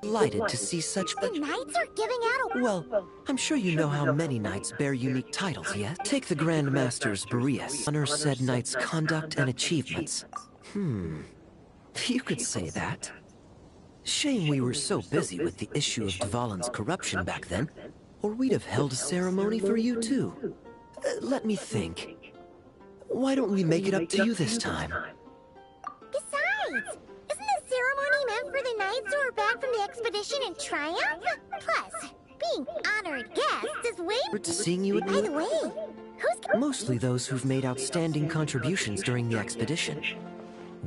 Delighted to see such... The knights are giving out a... Well, I'm sure you know how many knights bear unique titles, yes? Take the Grand Master's Boreas. Honor said knight's conduct and achievements. You could say that. Shame we were so busy with the issue of Dvalin's corruption back then, or we'd have held a ceremony for you too. Let me think. Why don't we make it up to you this time? Besides, isn't the ceremony meant for the knights who are back from the expedition in triumph? Plus, being honored guests is way... We're to seeing you By the way, who's... Mostly those who've made outstanding contributions during the expedition.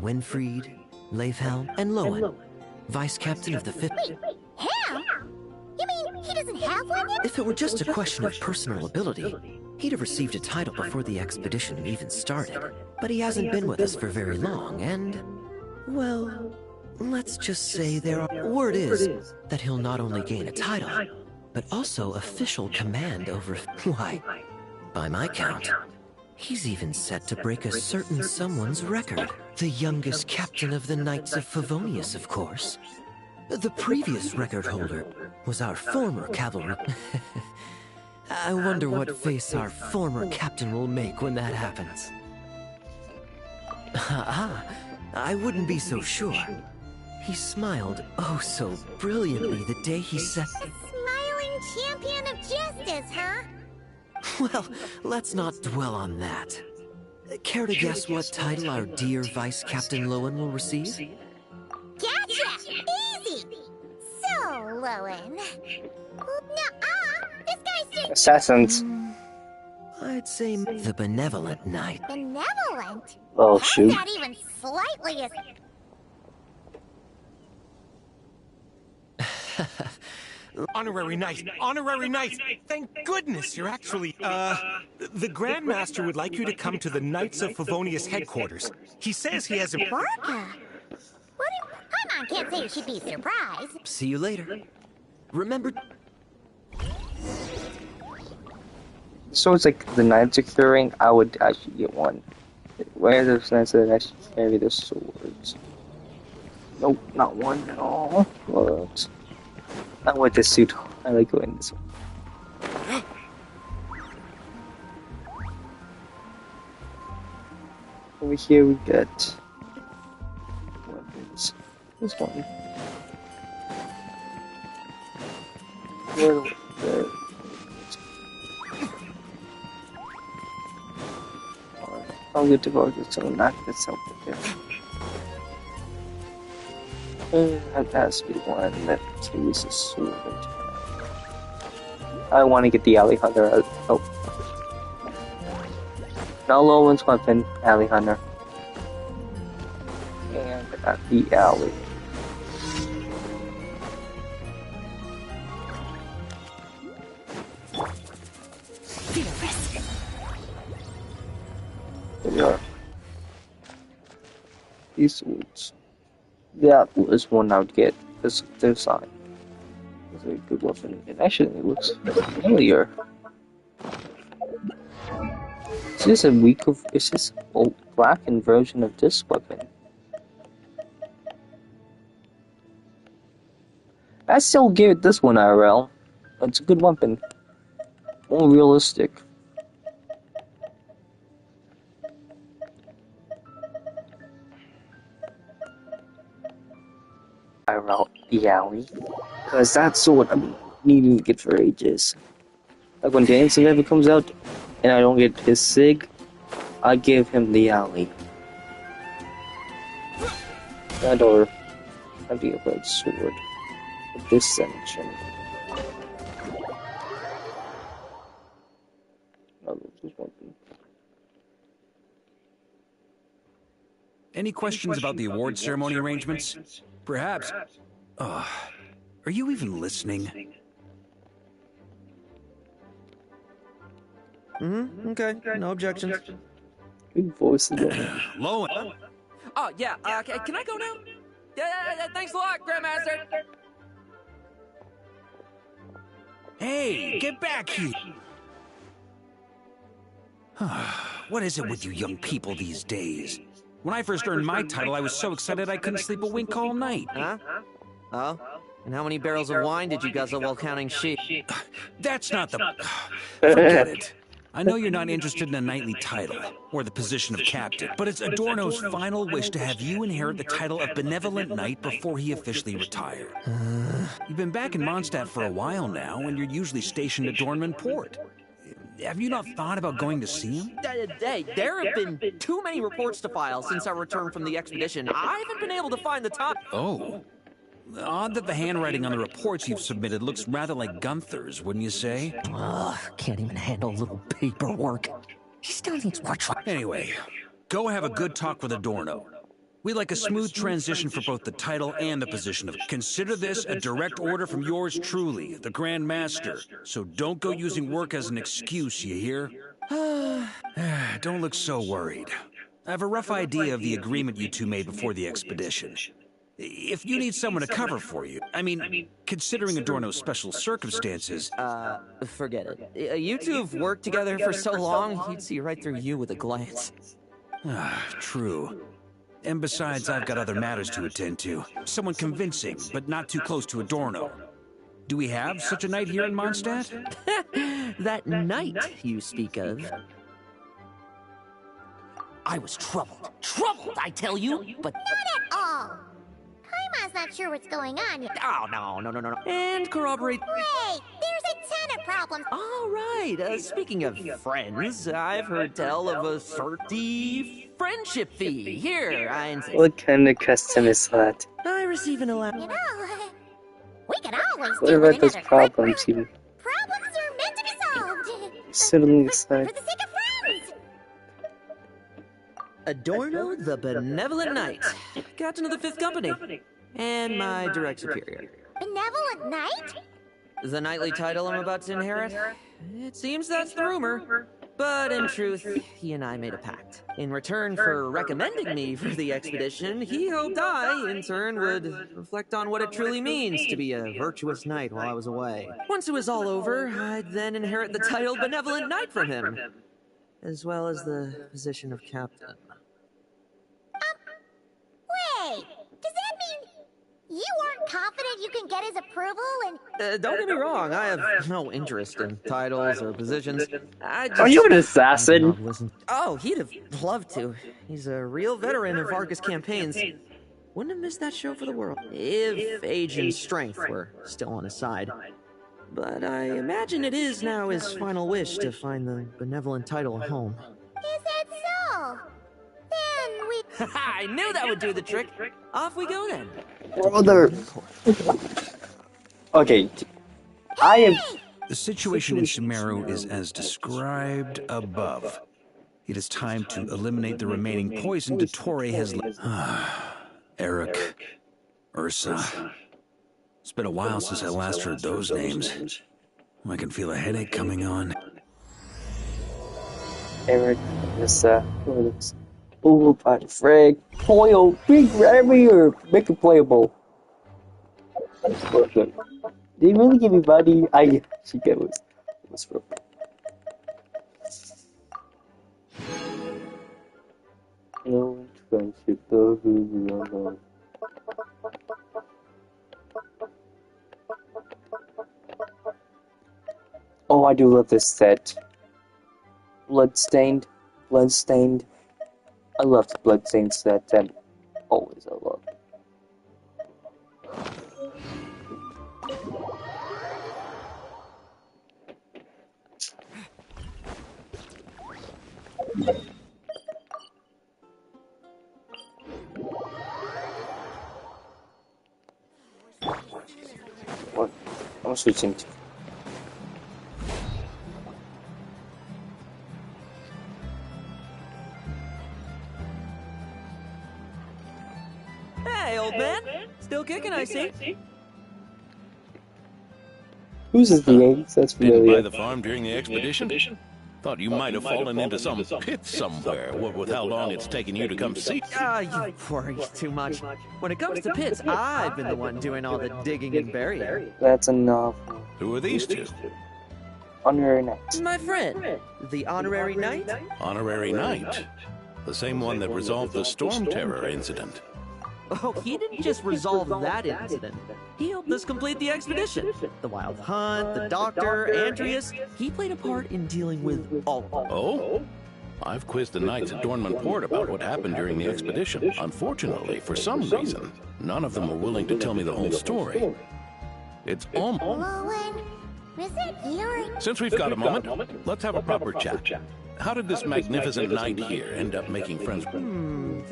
Winfried, Leifhelm, and Lowen, Vice Captain of the 5th... Wait, Ham? You mean he doesn't have one yet? If it were just a question of personal ability, he'd have received a title before the expedition even started. But he hasn't been with us for very long, and... well, let's just say word is that he'll not only gain a title, but also official command over... why, by my count, he's even set to break a certain someone's record. The youngest captain of the Knights of Favonius, of course. The previous record holder was our former cavalry. I wonder what face our former captain will make when that happens. I wouldn't be so sure. He smiled oh so brilliantly the day he said... Smiling champion of justice, huh? Well, let's not dwell on that. Care to guess what title our dear Vice Captain Lowen will receive? Gotcha! Easy! So, Lowen... Nuh-uh! This guy's just... Assassins. I'd say the Benevolent Knight. Oh, How's shoot. that even slightly as... Honorary Knight! Honorary Knight! Thank goodness you're actually, the Grand Master would like you to come to the Knights of Favonius headquarters. He says he has a... Barca? What if... Come on, can't say she'd be surprised. See you later. Remember... So it's like the knights are curing, I would actually get one. Where are those knights that actually carry the swords? Nope, not one at all. What? I like this suit. I like going this one. Over here we get weapons. This one. Where? I'll get to go to so knock this out there. That has to be one that uses a sword. I want to get the alley hunter out. Oh. Now Lowen's weapon, alley hunter. And at the alley. There we are. These swords. That was one I would get. This their side. It's a good weapon. It actually looks familiar. Is this a weaker? Is this old blackened version of this weapon? I still give it this one IRL. It's a good weapon. More realistic. IRL the alley. Because that's what I'm needing to get for ages. Like when Dance ever comes out and I don't get his SIG, I give him the alley. And or I'd be a red sword. Dissension. Any questions about the award ceremony arrangements? Perhaps. Are you even listening? Okay, no objections. Good voice again. Lowen. Oh, yeah, can I go now? Yeah, thanks a lot, Grandmaster. Hey, get back here! What is it with you young people these days? When I first earned my title, I was so excited I couldn't sleep a wink all night. Huh? Oh? And how many barrels of wine did you guzzle while counting sheep? That's not the... Forget it. I know you're not interested in a knightly title, or the position of captain, but it's Adorno's final wish to have you inherit the title of Benevolent Knight before he officially retired. You've been back in Mondstadt for a while now, and you're usually stationed at Dornman Port. Have you not thought about going to see him? Hey, there have been too many reports to file since our return from the expedition. I haven't been able to find the time. Oh. Odd that the handwriting on the reports you've submitted looks rather like Gunther's, wouldn't you say? Ugh, can't even handle a little paperwork. He still needs more try. Anyway, go have a good talk with Adorno. We'd like a smooth transition for both the title and the position of... Consider this a direct order from yours truly, the Grand Master. So don't go using work as an excuse, you hear? Don't look so worried. I have a rough idea of the agreement you two made before the expedition. If you need someone to cover for you, I mean, considering Adorno's special circumstances... Forget it. You two have worked together for so long, he'd see right through you with a glance. True. And besides, I've got other matters to attend to. Someone convincing, but not too close to Adorno. Do we have such a knight here in Mondstadt? That knight you speak of. I was troubled. Troubled, I tell you, but... Not at all. Kaima's not sure what's going on yet. Oh, no. And corroborate... Wait, there's a ton of problems. All right, speaking of friends, I've heard tell of a certain friendship fee. Here, What kind of custom is that? I receive an allowance. You know, we can always What do about with those another problems quick you Problems are meant to be solved. sibling For aside? the sake of friends. Adorno the Benevolent Knight, captain of the 5th Company, and my direct superior. Benevolent Knight? The knightly title I'm about to inherit? It seems that's the rumor. But in truth, he and I made a pact. In return for recommending me for the expedition, he hoped I, in turn, would reflect on what it truly means to be a virtuous knight while I was away. Once it was all over, I'd then inherit the title Benevolent Knight from him, as well as the position of captain. Wait, does that mean you aren't confident you can get his approval and... Don't get me wrong, I have no interest in titles or positions. Are you an assassin? Oh, he'd have loved to. He's a real veteran of Arcus campaigns. Wouldn't have missed that show for the world. If age and strength were still on his side. But I imagine it is now his final wish to find the benevolent title at home. Is that so? Then we... I knew that would do the trick. Off we go then. Brother. Okay. I am... The situation in Sumeru is as described above. It is time to eliminate the remaining poison Dottore has Eric, Ursa. It's been a while since I last heard those names. I can feel a headache coming on. Eric, Ursa, oh, by the frig. Boyle, big Remy, or make it playable. Did he really give me money? She goes. What's wrong? No friendship, though. Oh, I do love this set. Bloodstained. I love the Bloodstained set, and always I love it. What? I'm switching to... Hey, old man. Still kicking, I see. Whose is the Ace? That's Didn't buy familiar. the farm during the expedition? Thought you might have fallen into some pit somewhere, what with how long it's taken you to come see. You worry too much. When it comes to pits, I've been the one doing all the digging and burying. That's enough. Who are these two? Honorary Knight. My friend, the honorary knight. Honorary Knight. The same one that resolved the Storm Terror incident. Oh, he didn't just resolve that incident. He helped us complete the expedition. The Wild Hunt, the Doctor, Andreas. He played a part in dealing with all of them. Oh? I've quizzed the knights at Dornman Port about what happened during the expedition. Unfortunately, for some reason, none of them were willing to tell me the whole story. It's almost... Owen, is it your... Since we've got a moment, let's have a proper chat. How did this magnificent knight here end up making friends?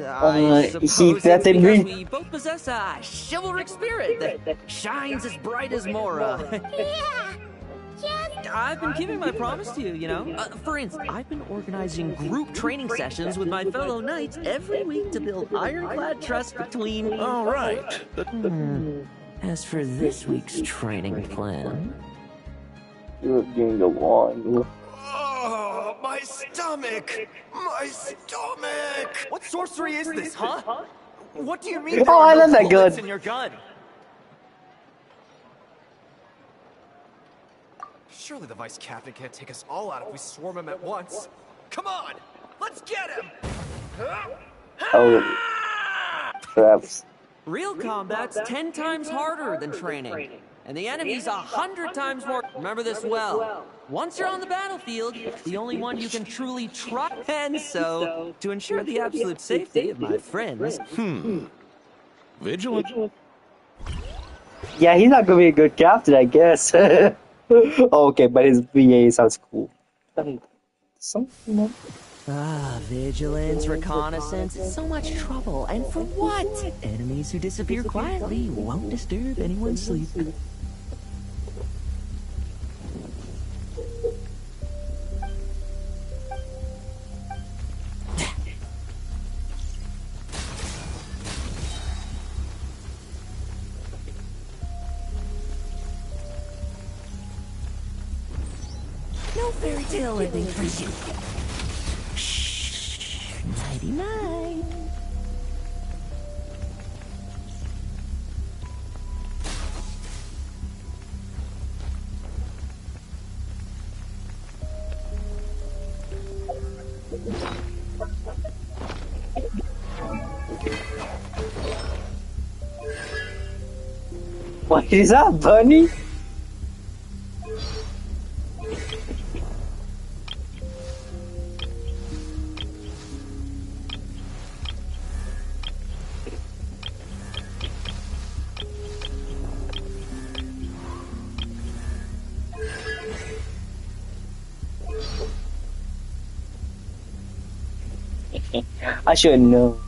I suppose see, it's that didn't because mean- we both possess a chivalric spirit that shines as bright as Mora. Yeah, just... I've been keeping my promise to you, you know? For instance, I've been organizing group training sessions with my fellow knights every week to build ironclad trust between... All right. As for this week's training plan... You're doing the one. Oh, my stomach! My stomach! What sorcery is this, huh? What do you mean Oh, I love that bullets gun. in your gun? Surely the vice captain can't take us all out if we swarm him at once. Come on, let's get him! Oh, traps. Real combat's 10 times harder than training. And the enemy's 100 times more. Remember this well. Once you're on the battlefield, the only one you can truly trust. And so, to ensure the absolute safety of my friends... Vigilant. Yeah, he's not gonna be a good captain, I guess. Okay, but his VA sounds cool. Something. Vigilance, reconnaissance, so much trouble. And for what? Enemies who disappear quietly won't disturb anyone's sleep. No fairy tale ending for you. Shh. Nighty night. What is that, Bunny? I should know.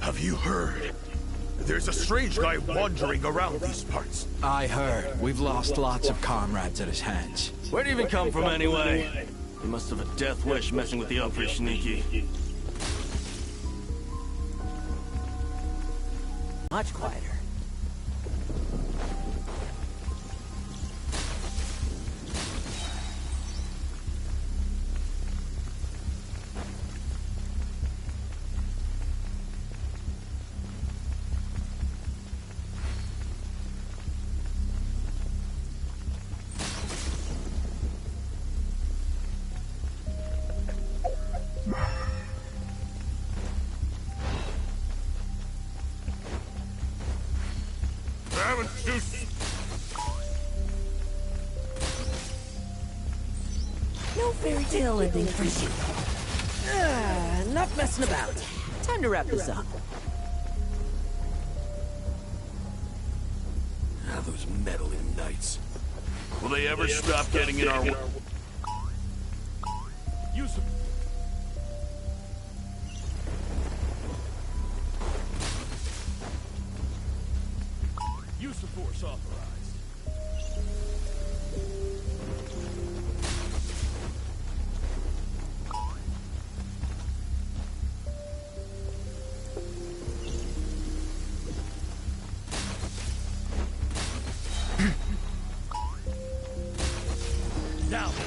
Have you heard? There's a strange guy wandering around these parts. I heard. We've lost lots of comrades at his hands. Where'd he even come from anyway? He must have a death wish messing with the Oprishniki. Much quieter. No fairy tale ending for you. Enough messing about. Time to wrap this up. Those meddling knights. Will they ever stop getting in our way? Use them. Use the force authorized.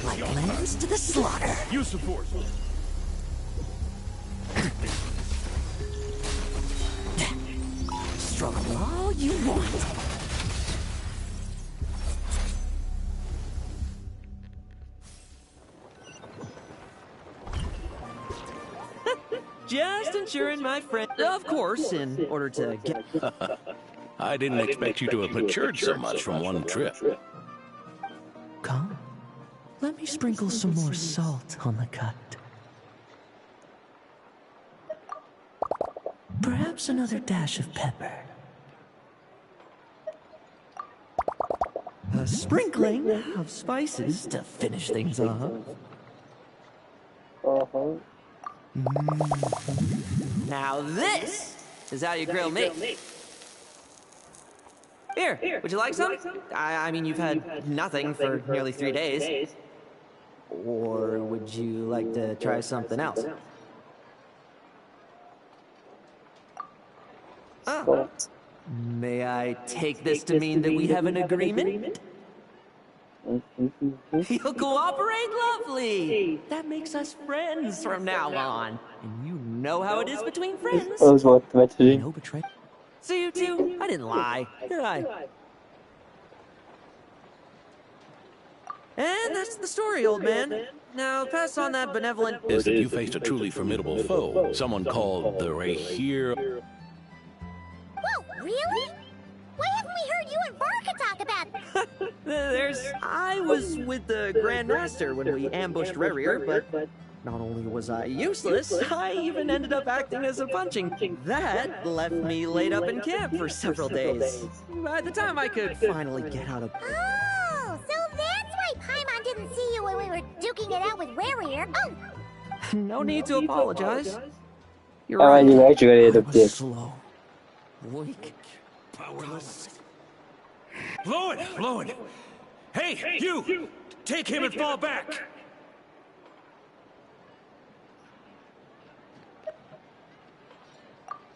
Like lambs to the slaughter. Use the force. you want. Just ensuring my friend, of course, in order to get... I didn't expect you to have matured so much from one trip. Come. Let me sprinkle some more salt on the cut. Perhaps another dash of pepper. A sprinkling of spices to finish things off. Now this is how you grill me. Here, would you like some? I mean, you've had nothing for nearly 3 days. Or would you like to try something else? Oh. May I take this to mean that we have an agreement? You'll cooperate? Lovely! That makes us friends from now on. And you know how it is between friends. I was what messaging. No betrayal. So you two, I didn't lie, did I? And that's the story, old man. Now pass on that benevolent... Is that you faced a truly formidable foe, someone called the Rahir. Whoa, really? Why haven't we heard you and Barca talk about it? I was with the Grand Master when we ambushed Rerir, but not only was I useless, I even ended up acting as a punching. That left me laid up in camp for several days. By the time I could finally get out of... Oh, so that's why Paimon didn't see you when we were duking it out with Rerir. Oh! No need to apologize. You're Oh, right. you graduated of this. Slow. Weak. Powerless. Lowen! Hey, you! Take him and fall back!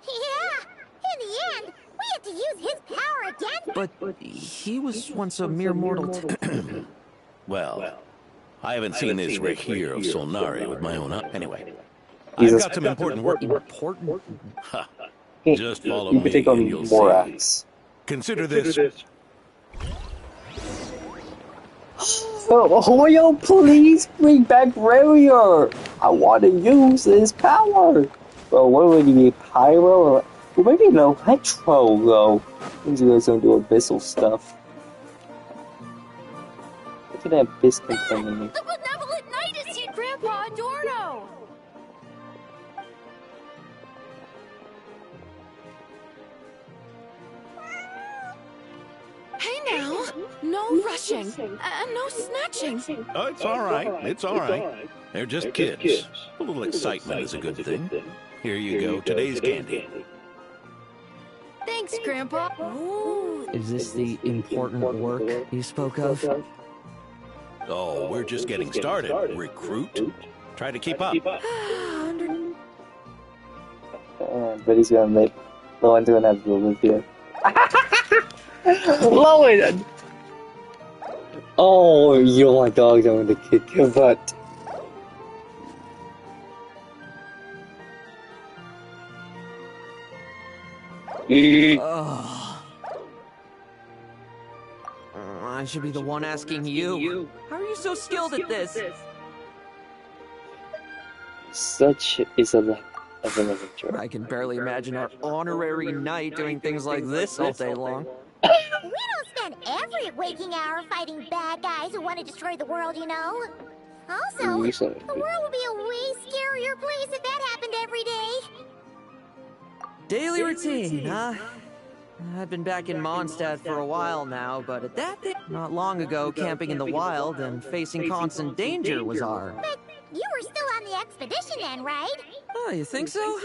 Yeah! In the end, we had to use his power again. But he was once a mere mortal too. Well, I haven't seen this Rahir of Solnari with my own eye. Anyway, He's I've got some important work. Important? Ha. Hey, Just follow you me can take on and you'll more see. acts. Consider this. Oh, Hoyo, please bring back Rerir! I want to use this power! Well, what would you be, Pyro? Or maybe an Electro, though. These guys don't do abyssal stuff. Look at that abyss containing me. The benevolent knight is here, Grandpa Adorno! Hey now, no rushing, and no snatching. Oh, it's all right. It's all right. They're just kids. A little excitement is a good thing. Here you go. Today's candy. Thanks, Grandpa. Ooh. Is this the important work you spoke of? Oh, we're just getting started. Recruit. Try to keep up. But he's gonna make Lowen doing that to live here. Lowen! Oh, you my dog going to kick your butt. I should be the one asking you. How are you so skilled at this? Such is a lack of an adventure. I can barely imagine our honorary knight doing things like this all day long. We don't spend every waking hour fighting bad guys who want to destroy the world, you know? Also, the world would be a way scarier place if that happened every day. Daily routine, huh? I've been back in Mondstadt for a while now, but at that thing, not long ago, camping in the wild and facing constant danger was our... But you were still on the expedition then, right? Oh, you think so?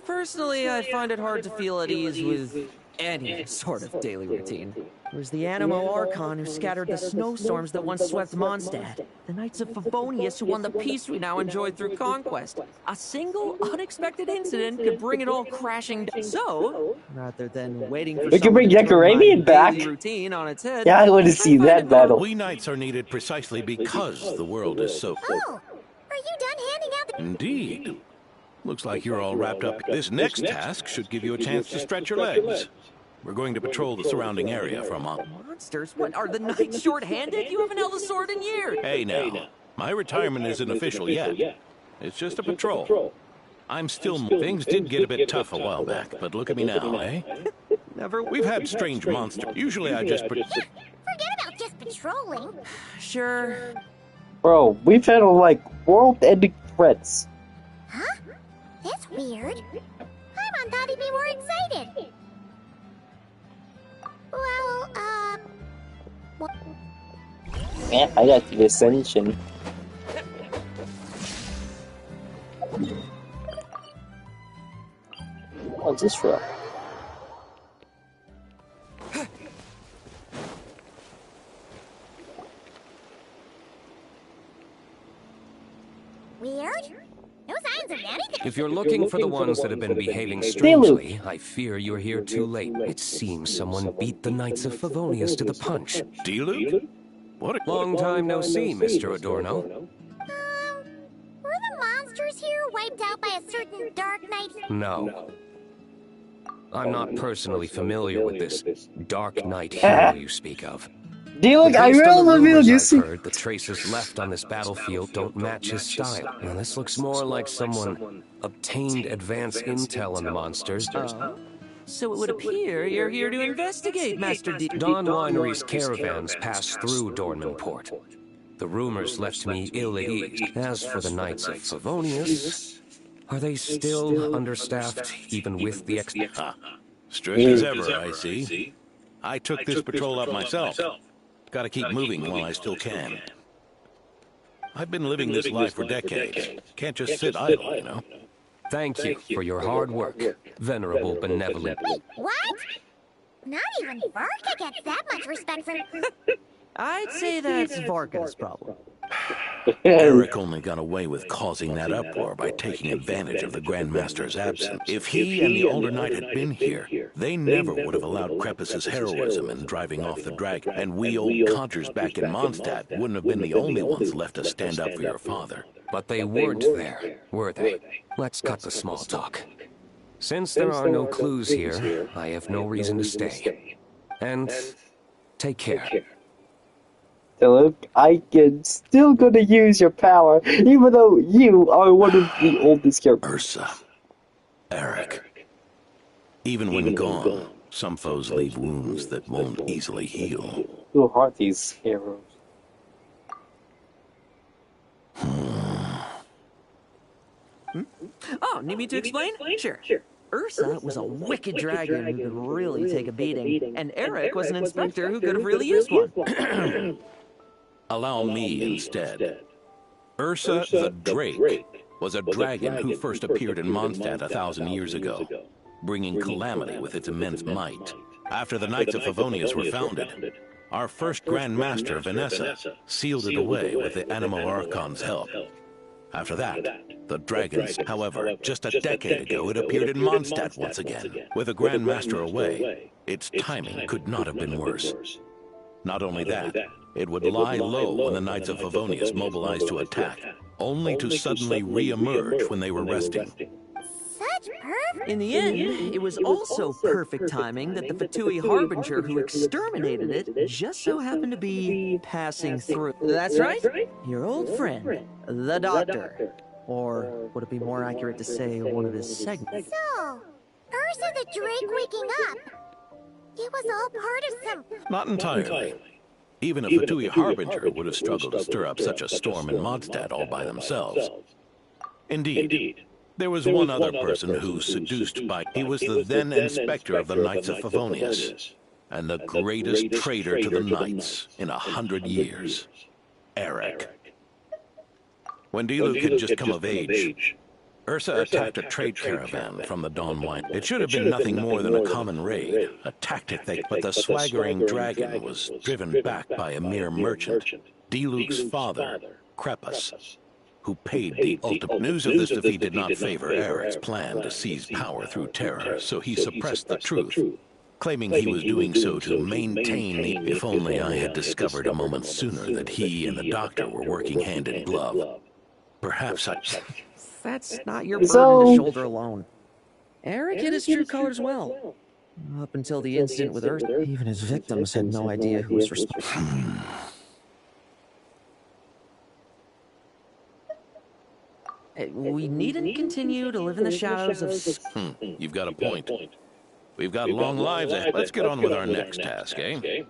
Personally, I find it hard to feel at ease with any sort of daily routine. There's the Animo Archon who scattered the snowstorms that once swept Mondstadt. The Knights of Favonius who won the peace we now enjoy through conquest. A single unexpected incident could bring it all crashing down. So, rather than waiting for We can bring Decoravian back. Routine on its head, Yeah, I want to see that battle. We knights are needed precisely because the world is so... Oh, are you done handing out the... Indeed. Looks like you're all wrapped up. This next task should give you a chance to stretch your legs. We're going to patrol the surrounding area for a month. Monsters? What, are the knights short-handed? You haven't held a sword in years. Hey now, my retirement isn't official yet. It's just a patrol. I'm still... Things did get a bit tough a while back, but look at me now, eh? We've had strange monsters. Usually I just... Forget about just patrolling. Sure. Bro, we've had like world-ending threats. Huh? That's weird. Paimon thought he'd be more excited. Well, what? Yeah, I got the ascension. What's this for? Weird? No signs of anything. If you're looking for the ones that have been behaving strangely, I fear you're here too late. It seems someone beat the Knights of Favonius to the punch. Diluc? What a... Long time no see, Mr. Adorno. Were the monsters here wiped out by a certain Dark Knight? No. I'm not personally familiar with this Dark Knight hero you speak of. Diluc, I really revealed you see. I've heard the traces left on this battlefield don't match his style. Now, this looks more like someone obtained advanced intel on the monsters. So it would appear you're here to investigate, Master D. Dawn Winery's caravans pass through Dornman Port. The rumors left me ill at ease. As for the Knights of Favonius, are they still understaffed, even with the Strict as ever, I see. I took this patrol up myself. Gotta keep moving while I still can. I've been living this life for decades. Can't just sit idle, you know. Thank you for your hard work, venerable benevolent. Wait, what? Not even Varka gets that much respect from... I'd say that's Varka's problem. Eric only got away with causing that uproar by taking advantage of the Grandmaster's absence. If he and the Older Knight had been here, they never would have allowed Krepus's heroism in driving off the dragon, and we old codgers back in Mondstadt wouldn't have been the only ones left to stand up for your father. But they weren't there, were they? Let's cut the small talk. Since there are no clues here, I have no reason to stay. And take care. Diluc, I can still gonna use your power, even though you are one of the oldest characters. Ursa. Eric. Even when gone, some foes leave wounds that won't easily heal. Who are these heroes? Oh, need me to explain? Sure. Ursa was a wicked dragon who could really take a beating, and Eric was an inspector who could have really used one. Allow me instead. Ursa the Drake was a dragon who first appeared in Mondstadt 1,000 years ago, bringing calamity with its immense might. After the Knights of Favonius were founded, our first Grand Master, Vanessa, sealed it away with the Animo Archon's help. After that, the dragons, however, just a decade ago it appeared in Mondstadt once again. With the Grand Master away, its timing could not have been worse. Not only that, it would lie low when the Knights of Favonius mobilized to attack, only to suddenly re-emerge when they were resting. Such perfect... In the end, it was also perfect timing that the Fatui Harbinger who exterminated it just so happened to be passing through. That's right, your old friend, the Doctor. Or would it be more accurate to say one of his segments? So, Ursa the Drake waking up. It was all part of some... Not entirely. Even a Fatui Harbinger would have struggled to stir up such a storm in Mondstadt all by themselves. Indeed, there was one other person who, seduced by... He was the then Inspector of the Knights of Favonius, and the greatest traitor to the Knights in 100 years. Eric. When Diluc had just come of age, Ursa attacked a trade caravan from the Dawn Wine. It should have been nothing more than a common raid, a tactic but the swaggering dragon was driven back by a mere merchant, Diluc's father, Krepus, who paid the ultimate. News of this defeat did not favor Eric's plan to seize power through terror, so he suppressed the truth, claiming he was doing so to maintain the... If only I had discovered a moment sooner that he and the Doctor were working hand in glove. Perhaps I... That's not your burden to shoulder alone. Eric hid his true colors well. Up until the incident with Earth, even his victims had no idea who was responsible. We needn't continue to live in the shadows of... You've got a point. We've got long lives ahead. Let's get on with our next task, eh?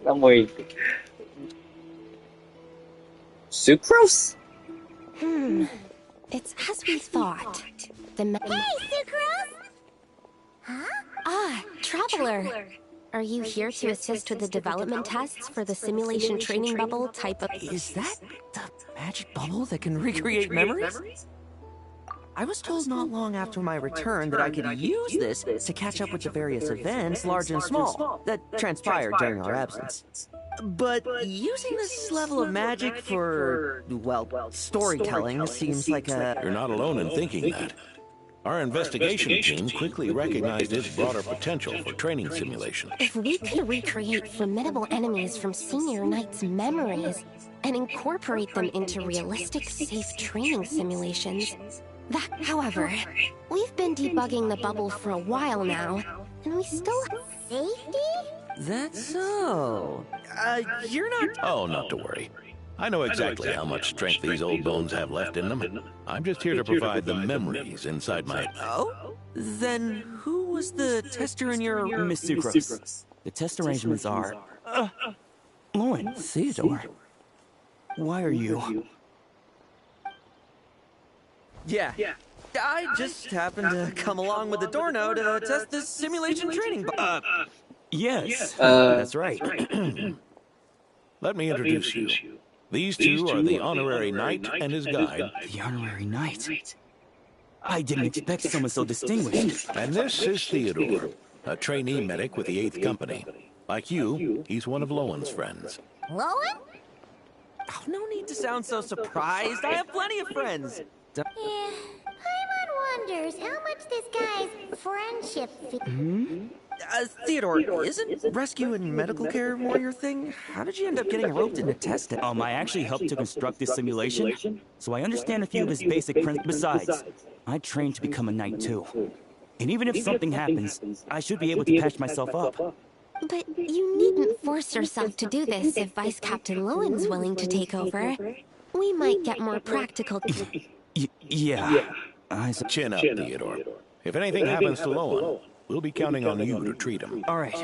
I'm worried. Sucrose? It's as we thought. Hey, Sucrose! Huh? Ah, Traveler. Are you here to assist with the development tests for the simulation training bubble type of... Is that the magic bubble that can recreate memories? I was told not long after my return that I could use this to catch up with the various events, large and small, that transpired during our absence. But using this level of magic for, well, storytelling seems like a... You're not alone in thinking that. Our investigation team quickly recognized its broader potential for training simulation. If we could recreate formidable enemies from Senior Knight's memories and incorporate them into realistic, safe training simulations... That, however, we've been debugging the bubble for a while now, and we still have safety? That's so. You're not... Oh, not to worry. I know exactly how much strength these old bones have left in them. I'm just here to provide the memories inside my... Oh? Then who was the tester in your... Miss Sucrose. The test arrangements are... Lauren. Theodore. Why are you... Yeah. I just happened to come along with the Dorno to test this simulation training. Yes. That's right. Let me introduce you. These two are the honorary knight and his guide. The honorary knight? I didn't expect someone so distinguished. And this is Theodore, a trainee medic with the 8th Company. Like you, he's one of Lowen's friends. Lowen? Oh, no need to sound so surprised. I have plenty of friends. Yeah, Paimon wonders how much this guy's friendship feels. Theodore, isn't rescue and medical care more your thing? How did you end up getting roped into testing? I actually helped to construct this simulation, so I understand a few of his basic principles. Besides, I trained to become a knight too. And even if something happens, I should be able to patch myself up. But you needn't force yourself to do this if Vice Captain Lowen's willing to take over. We might get more practical... Yeah. Chin up, Theodore. If anything happens to Lowen, we'll be counting on you to treat him. All right.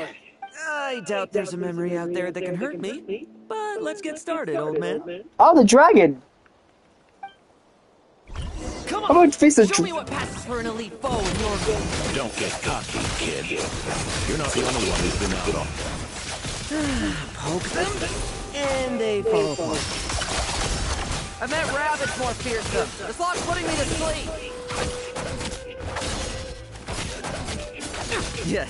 I doubt there's a memory out there that can hurt me, but let's get started, old man. Oh, the dragon! Come on, I'm going to face the show me what passes for an elite foe in your game. Don't get cocky, kid. You're not the only one who's been out on. Poke them, and they fall apart. I met rabbits more fearsome. This lot's putting me to sleep. Yeah.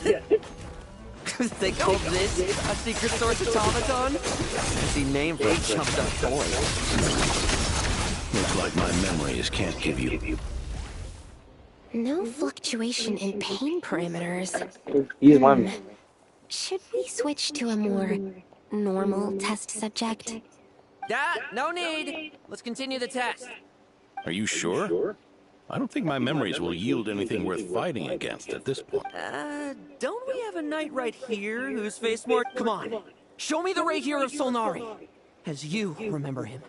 They called this a secret source automaton? That's the name for a jumped up toy. Looks like my memories can't give you... No fluctuation in pain parameters. He's one. Should we switch to a more normal test subject? No need. Let's continue the test. Are you sure? I don't think my memories will yield anything worth fighting against at this point. Don't we have a knight right here who's faced more... Come on. Show me the Ray here of Solnari. As you remember him.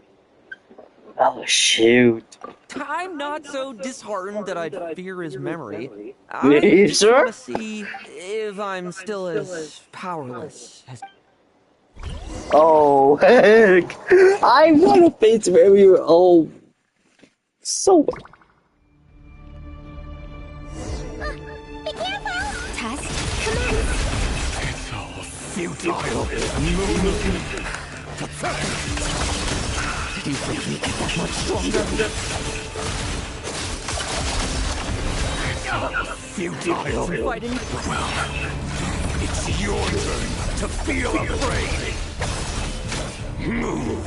Oh, shoot. I'm not so disheartened that I'd fear his memory. You I just sure? want to see if I'm still as powerless as... Oh, heck. I want to face memory. Oh. So... Be careful! Test, come on! It's all futile. Pathetic. Do you think you get that much stronger? It's all futile. Fighting... Well, it's your turn to feel afraid. Move.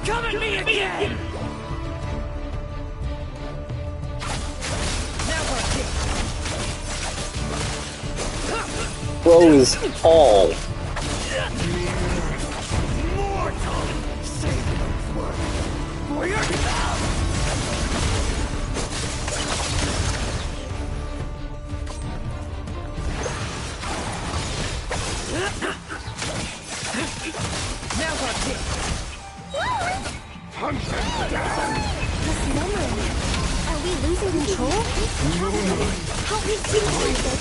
Come at me again! Bro is tall. Hunt them down! This memory. Are we losing control? Help me synchronize it.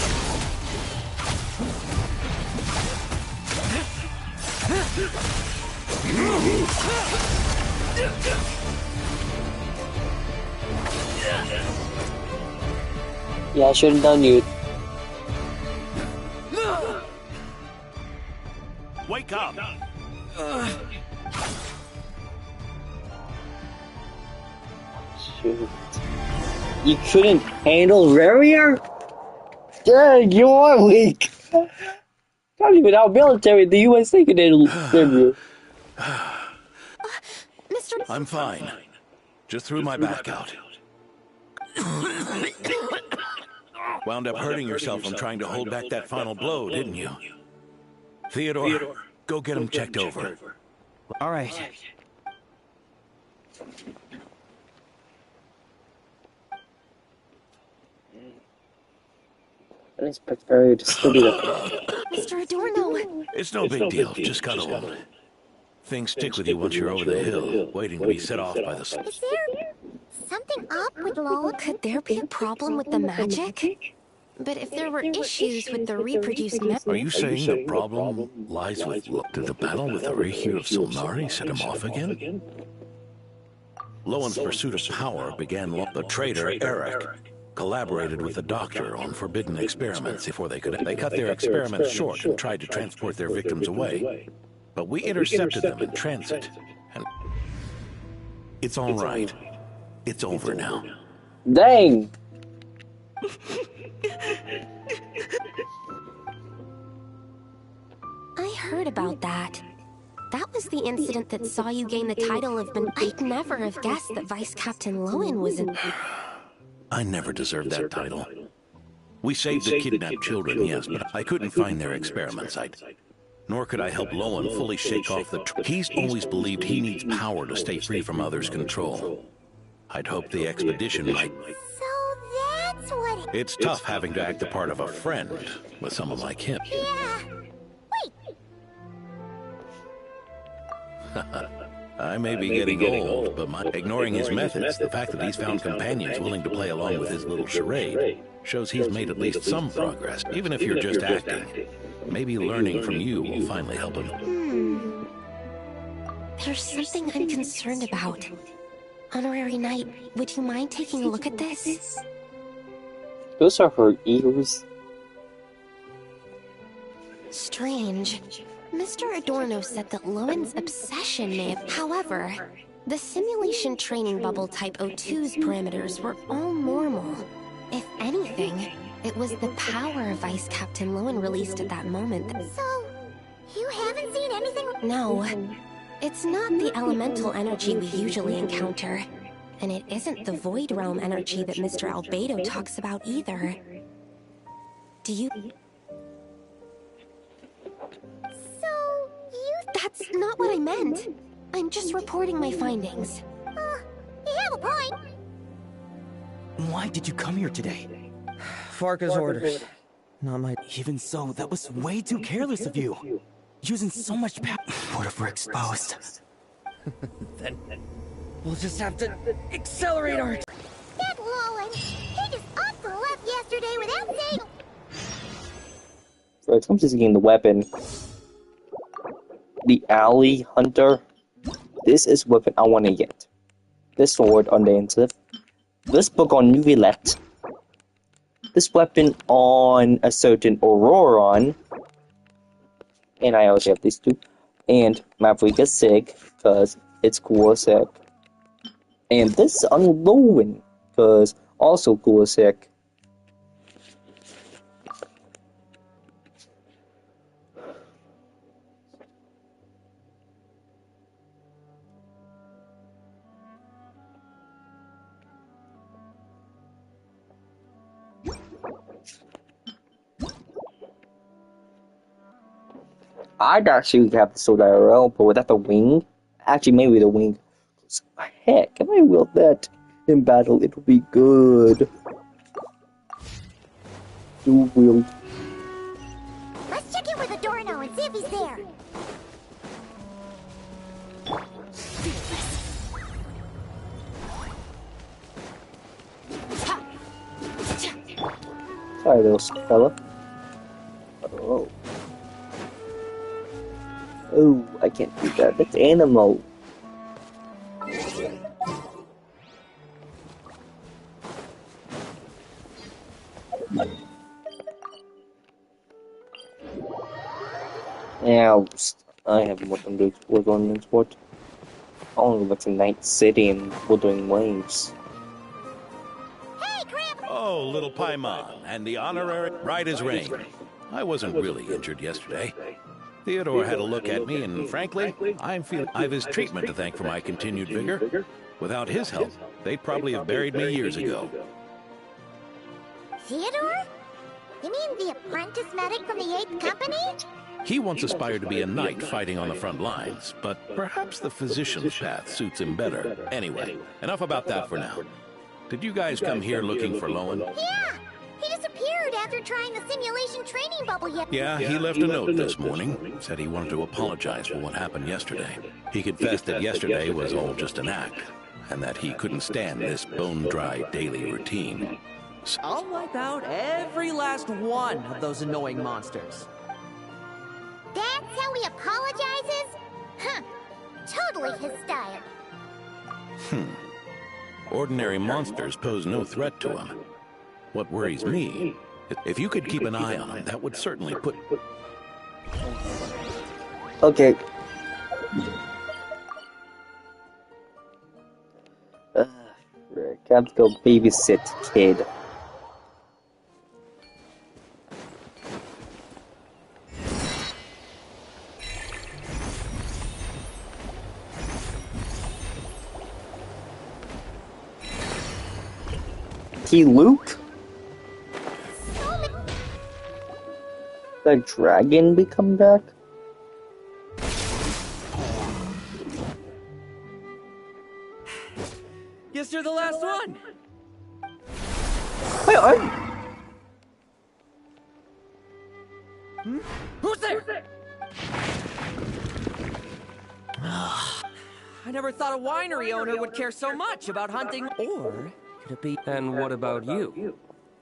Yeah, I should have done you. Wake up! Shoot. You couldn't handle Rarier? Dang, you are weak. Not even our military, the USA could handle Rarier. Mr. I'm fine. Just threw my back out. Wound up hurting yourself from trying to hold back that final blow, didn't you? Theodore, go get him checked over. All right. I didn't expect Rarier to still be that. Mr. Adorno. It's no big deal, just got old. Things stick with you once you're over the hill, waiting to be set off by the sun. Is there something up with Lola? Could there be a problem with the magic? But if there were issues with the reproduced Are you saying the problem lies with... Did the battle with the Reiki of Solnari set him off again? Lowen's pursuit of power began the traitor, Eric, collaborated with the doctor on forbidden experiments before they could... They cut their experiments short and tried to transport their victims away. But we intercepted them in transit, and... It's all right. It's over now. Dang! I heard about that. That was the incident that saw you gain the title of... I'd never have guessed that Vice Captain Lowen was in... I never deserved that title. We saved the kidnapped children, yes, but I couldn't find their experiment site. Nor could I help Lowen fully shake off the... He's always believed he needs power to stay free from others' control. I'd hoped the expedition might... So that's what... It's tough having to act the part of a friend with someone like him. Yeah. I may be getting old, but ignoring his methods, the fact that he's found companions willing to play along with his little charade, shows he's made at least some progress, even if you're just acting. Maybe learning from you will finally help him. There's something I'm concerned about. Honorary Knight, would you mind taking a look at this? Those are her ears. Strange. Mr. Adorno said that Lowen's obsession may have... However, the simulation training bubble type O2's parameters were all normal. If anything, it was the power Vice Captain Lowen released at that moment that... So, you haven't seen anything? No. It's not the elemental energy we usually encounter. And it isn't the Void Realm energy that Mr. Albedo talks about either. Do you... So, you... That's not what I meant. I'm just reporting my findings. You have a point. Why did you come here today? Farka's orders. Not my... Even so, that was way too careless of you. Using so much power. What if we're exposed? Then we'll just have to accelerate our... That Lowen, he just up and left yesterday without saying... So it comes to seeing the weapon. The Alley Hunter. This is weapon I want to get. This sword on the Intiv. This book on Nuvilette. This weapon on a certain Auroron. And I also have these two. And Mavrika Sig, because it's cool as heck. And this on Lowen, because also cool as heck. I'd actually have the sword IRL, but without the wing, actually maybe the wing. Heck, if I wield that in battle, it'll be good. Dual wield. Let's check in with Adorno and see if he's there. Sorry, little fella. Oh. Oh, I can't do that. That's animal. Now, I have more than to explore on this sport. I want to go back to Night City and Wuthering Waves. Oh, little Paimon, and the honorary right as rain. I wasn't really injured yesterday. Theodore had a look at me, and frankly, I've his treatment to thank for my continued vigor. Without his help, they'd probably have buried me years ago. Theodore? You mean the apprentice medic from the 8th Company? He once aspired to be a knight fighting on the front lines, but perhaps the physician's path suits him better. Anyway, enough about that for now. Did you guys come here looking for Lowen? Yeah! He disappeared after trying the simulation training bubble yesterday. Yeah, he left a note this morning. Said he wanted to apologize for what happened yesterday. He confessed that yesterday was all just an act, and that he couldn't stand this bone-dry daily routine. I'll wipe out every last one of those annoying monsters. That's how he apologizes? Huh. Totally his style. Ordinary monsters pose no threat to him. What worries me, if you could keep an eye on him, that would certainly put... Okay. Rick, I have to go babysit kid. Luke? The dragon become back? Guess you're the last one. Wait, Who's there? I never thought a winery owner would care so much about hunting, or could it be... And what about you?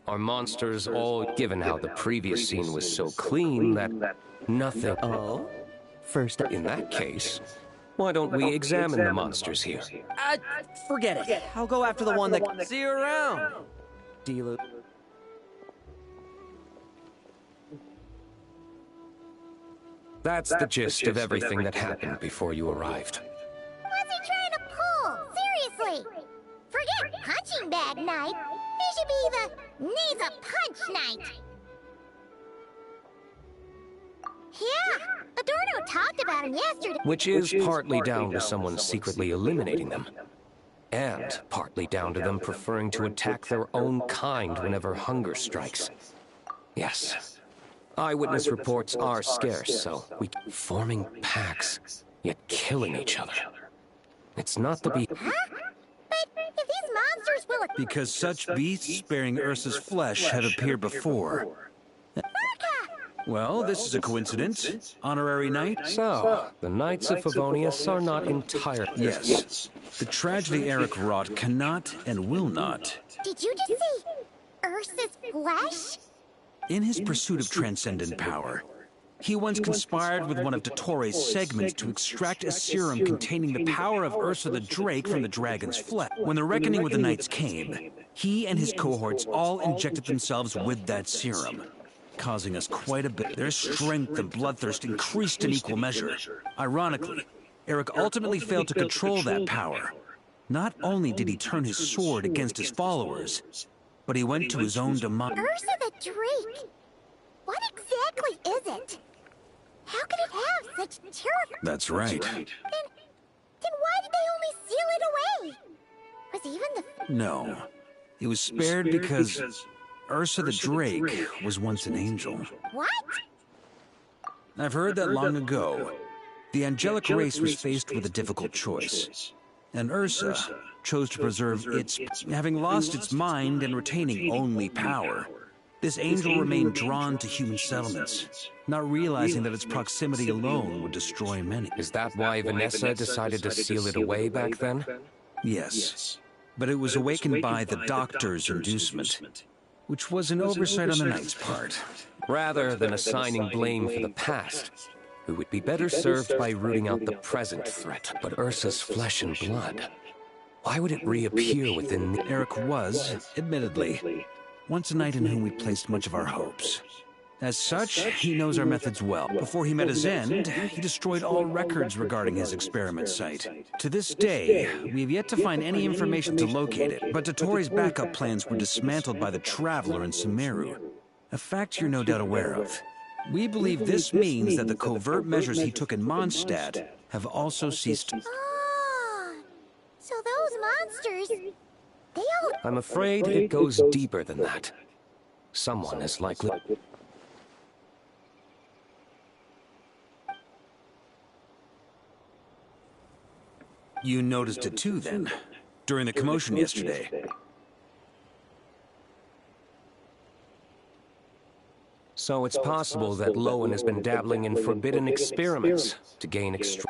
Are monsters all... Given how the previous scene was so clean that nothing... Oh? First... In that case, why don't we examine the monsters here? Forget it. I'll go after the one that... See you around. Dealer. That's the gist of everything that happened before you arrived. What's he trying to pull? Seriously! Forget punching bag night. He should be the needs a punch night. Yeah, Adorno talked about him yesterday. Which is partly down to someone secretly eliminating them. And partly down to them preferring to attack their own kind whenever hunger strikes. Yes. Eyewitness reports are scarce, so we... Forming packs, yet killing each other. It's not to be... Huh? But if these monsters will... Because such beasts bearing Ursa's flesh have appeared before. Well, this is a coincidence. Honorary knight? So, the Knights of Favonius are not entire... Yes. The tragedy Eric wrought cannot and will not... Did you just see Ursa's flesh? In his pursuit of transcendent power, he once conspired with one of Dottoro's segments to extract a serum containing the power of Ursa the Drake from the dragon's flesh. When the reckoning with the knights came, he and his cohorts all injected themselves with that serum, causing us quite a bit. Their strength and bloodthirst increased in equal measure. Ironically, Eric ultimately failed to control that power. Not only did he turn his sword against his followers, but he went to his own demise. Ursa the Drake? What exactly is it? How could it have such terrifying... That's right. Then why did they only seal it away? Was even the... No. It was spared because Ursa the Drake was once an angel. What? I've heard that long ago, the angelic race was faced with a difficult choice. And Ursa chose to preserve its, having lost its mind and retaining only power. This angel remained drawn to human settlements, not realizing that its proximity alone would destroy many. Is that why Vanessa decided to seal it away back then? Yes, but it was awakened by the Doctor's inducement, which was an oversight on the Knight's part. Rather than assigning blame for the past, we would be better served by rooting out the present threat. But Ursa's flesh and blood, why would it reappear within the... Eric was, admittedly, once a knight in whom we placed much of our hopes. As such, he knows our methods well. Before he met his end, he destroyed all records regarding his experiment site. To this day, we have yet to find any information to locate it, but Dottoro's backup plans were dismantled by the Traveler in Sumeru. A fact you're no doubt aware of. We believe this means that the covert measures he took in Mondstadt have also ceased. Ah, so those monsters, they all... I'm afraid it goes deeper than that. Someone is likely... You noticed it too, then, during the commotion yesterday. So it's possible that Lowen has been dabbling in forbidden experiments to gain He isn't bad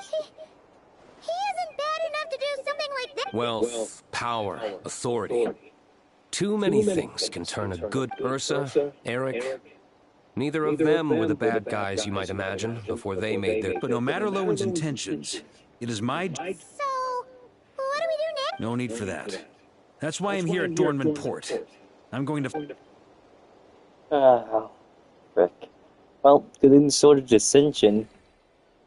enough to do something like that. wealth, power, authority. Too many things can turn a good Ursa, Eric. Neither of them were the bad guys you might imagine before they made their... But no matter Lowen's intentions, it is my... So, what do we do next? No need for that. That's why I'm here at Dornman Port. I'm going to... Frick. Well, within the sort of dissension,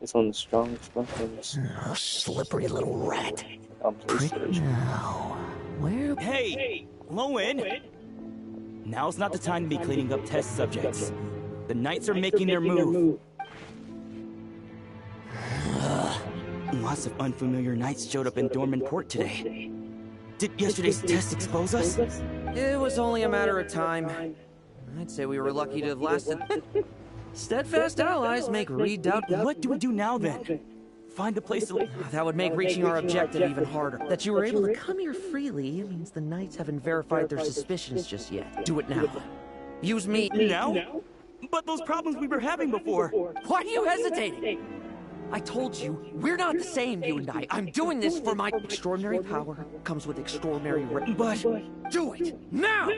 it's one of the strongest weapons. Oh, slippery little rat. Now, where... Hey, Lowen! Now's not the time to be cleaning up test subjects. The Knights are making their move. Lots of unfamiliar Knights showed up in Dorman Port today. Did yesterday's test expose us? It was only a matter of time. I'd say we were lucky to have lasted. Steadfast allies make redoubt. What do we do now, then? Find a place to... That would make reaching our objective even harder. That you were able to come here freely means the Knights haven't verified their suspicions just yet. Do it now. Use me. Now? But those problems we were having before. Why are you hesitating? I told you, we're not the same, you and I. I'm doing this for my... Extraordinary power comes with extraordinary... But do it, now!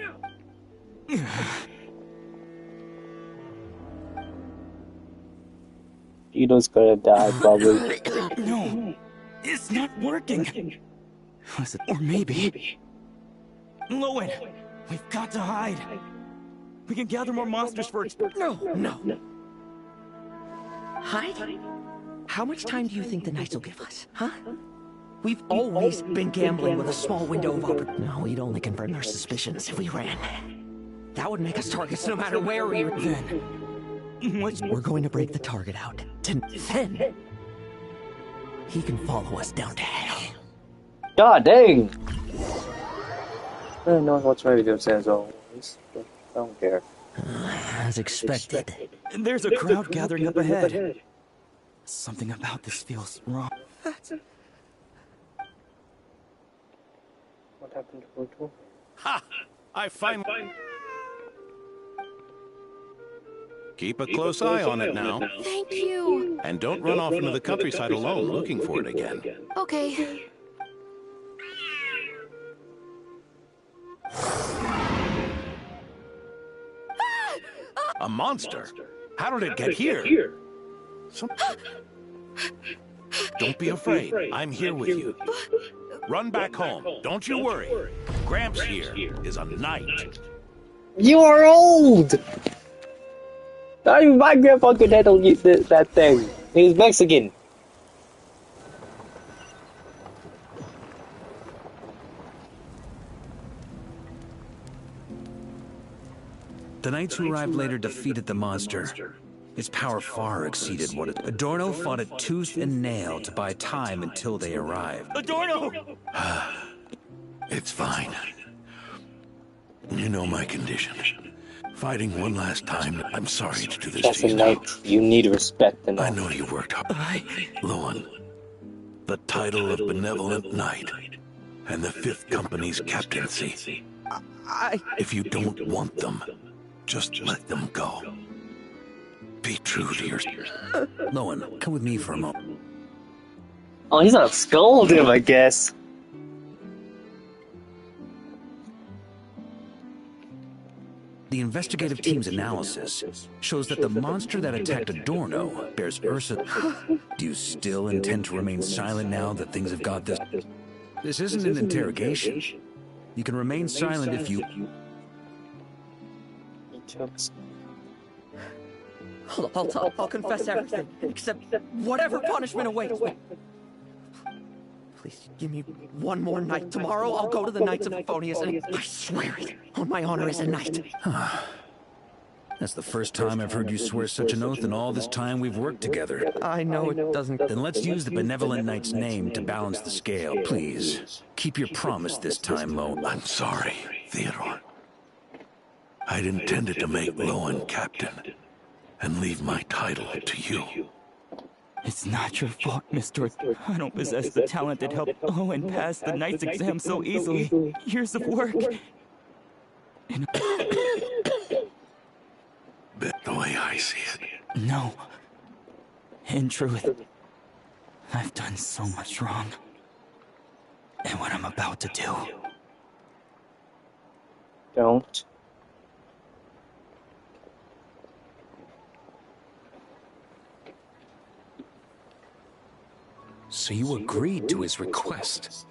Ito's gonna die, probably. No, it's not working. Listen, or maybe... Lowen, we've got to hide. We can gather more monsters for... No. Hide? How much time do you think the Knights will give us, huh? We've always been gambling with a small window of opportunity. No, we'd only confirm our suspicions if we ran. That would make us targets no matter where we were. Then, we're going to break the target out. Then, he can follow us down to hell. God dang! I don't know what's ready to say as always, but I don't care. As expected. There's a crowd gathering up ahead. Something about this feels wrong. What happened to Pluto? Ha! I finally... Keep a close eye on it now. Thank you. And don't run off into the countryside alone looking for it again. Okay. A monster? How did it get here? Don't be afraid. I'm here with you. Run back home. Don't you worry. Gramps here is a knight. You are old! Not even my grandpa could handle that thing. He's Mexican. The Knights who arrived later defeated the monster. Its power far exceeded what it... Adorno fought it tooth and nail to buy time until they arrived. Adorno! It's fine. You know my condition. Fighting one last time, I'm sorry to do this That's to a you knight. now. You need respect and all. I know you worked hard. Lowen, the title of Benevolent Knight, and the 5th Company's captaincy. If you don't want them, just let them go. Be true to your... Lowen, come with me for a moment. Oh, he's not scold him, I guess. The investigative team's analysis shows that the monster that attacked Adorno bears Ursa. Do you still intend to remain silent now that things have got this? This isn't an interrogation. You can remain silent if you... I'll confess everything, except whatever punishment awaits me. Please give me one more night. Tomorrow I'll go to the Knights of Favonius, and I swear it on my honor as a knight. That's the first time I've heard you swear such an oath in all this time we've worked together. I know it doesn't... Then let's use the Benevolent Knight's name to balance the scale. Please, keep your promise this time, Lowen. I'm sorry, Theodore. I'd intended to make Lowen captain and leave my title to you. It's not your fault, Mr. I don't possess the talent that helped Owen pass the Knight's exam so easily. Years of work. And... the way I see it. No. In truth, I've done so much wrong. And what I'm about to do. Don't. So you agreed to his request?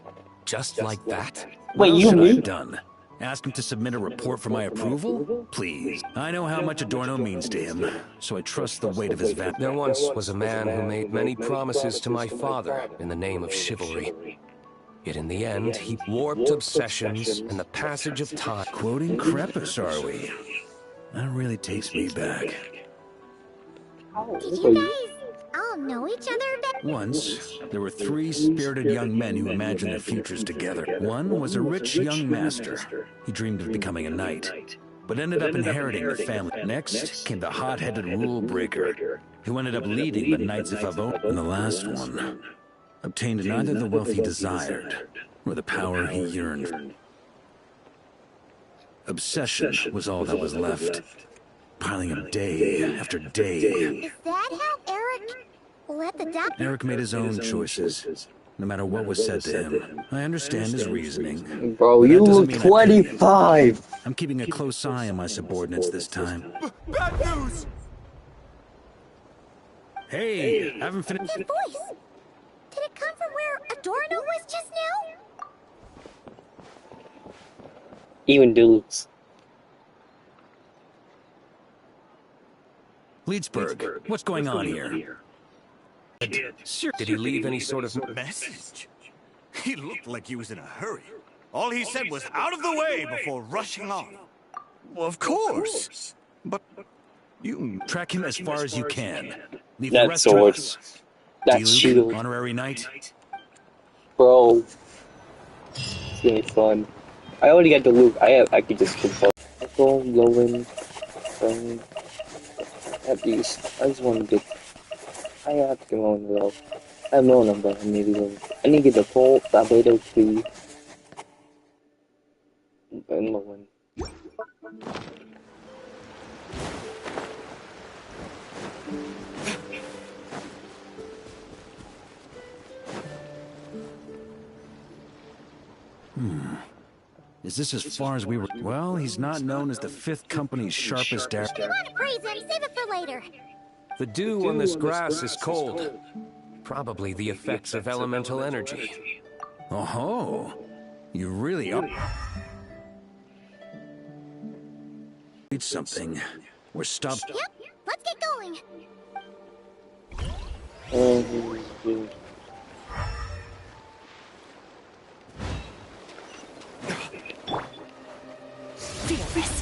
Just like that? Wait, What you should I mean? have done? Ask him to submit a report for my approval? Please. I know how much Adorno means to him, so I trust the weight of his value. There once was a man who made many promises to my father in the name of chivalry. Yet in the end, he warped obsessions and the passage of time. Quoting Crepus, are we? That really takes me back. Did you guys all know each other back? Once, there were 3 spirited young men who imagined their futures together. One was a rich young master. He dreamed of becoming a knight, but ended up inheriting the family. Next came the hot-headed rule breaker, who ended up leading the Knights of Favonius. And the last one obtained neither the wealth he desired, nor the power he yearned. Obsession was all that was left, piling up day after day. Is that how Eric let the doctor... Eric made his own choices, no matter what was said to him. I understand his reasoning. Bro, but you that doesn't look mean I pity him. 25! I'm keeping a close eye on my subordinates this time. Bad news! Hey, haven't finished... That voice! Did it come from where Adorno was just now? Even dudes. Leedsburg, what's going on here? Did he leave any sort of Message? He looked like he was in a hurry. All he said was out of the way before rushing off. Well, of course. But you... Track him as far as you can. Leave That the rest sword. to us. That D-Luke, shield. honorary knight. Bro. It's gonna be fun. I already got the loot. I could just control. Echo, Lowen, at least. I just want to get... I have to get Lowen though. I have no number. I need to get the full Barbados tree. And Lowen. Is this as far as we were? Well, he's not known as the 5th Company's sharpest arrow. You want to praise him, save it for later. The dew on this grass is cold. Probably the effects of elemental energy. Oh, you really are. Need something. We're stopped. Yep, let's get going. Feel this.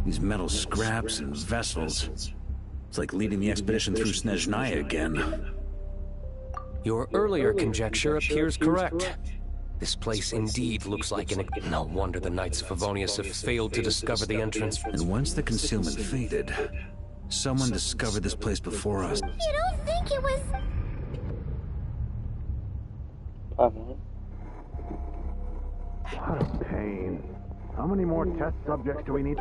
These metal scraps and vessels. It's like leading the expedition through Snezhnaya again. Your earlier conjecture appears correct. This place indeed looks like an... No wonder the Knights of Favonius have failed to discover the entrance. And once the concealment faded, someone discovered this place before us. You don't think it was... What a pain. How many more test subjects do we need?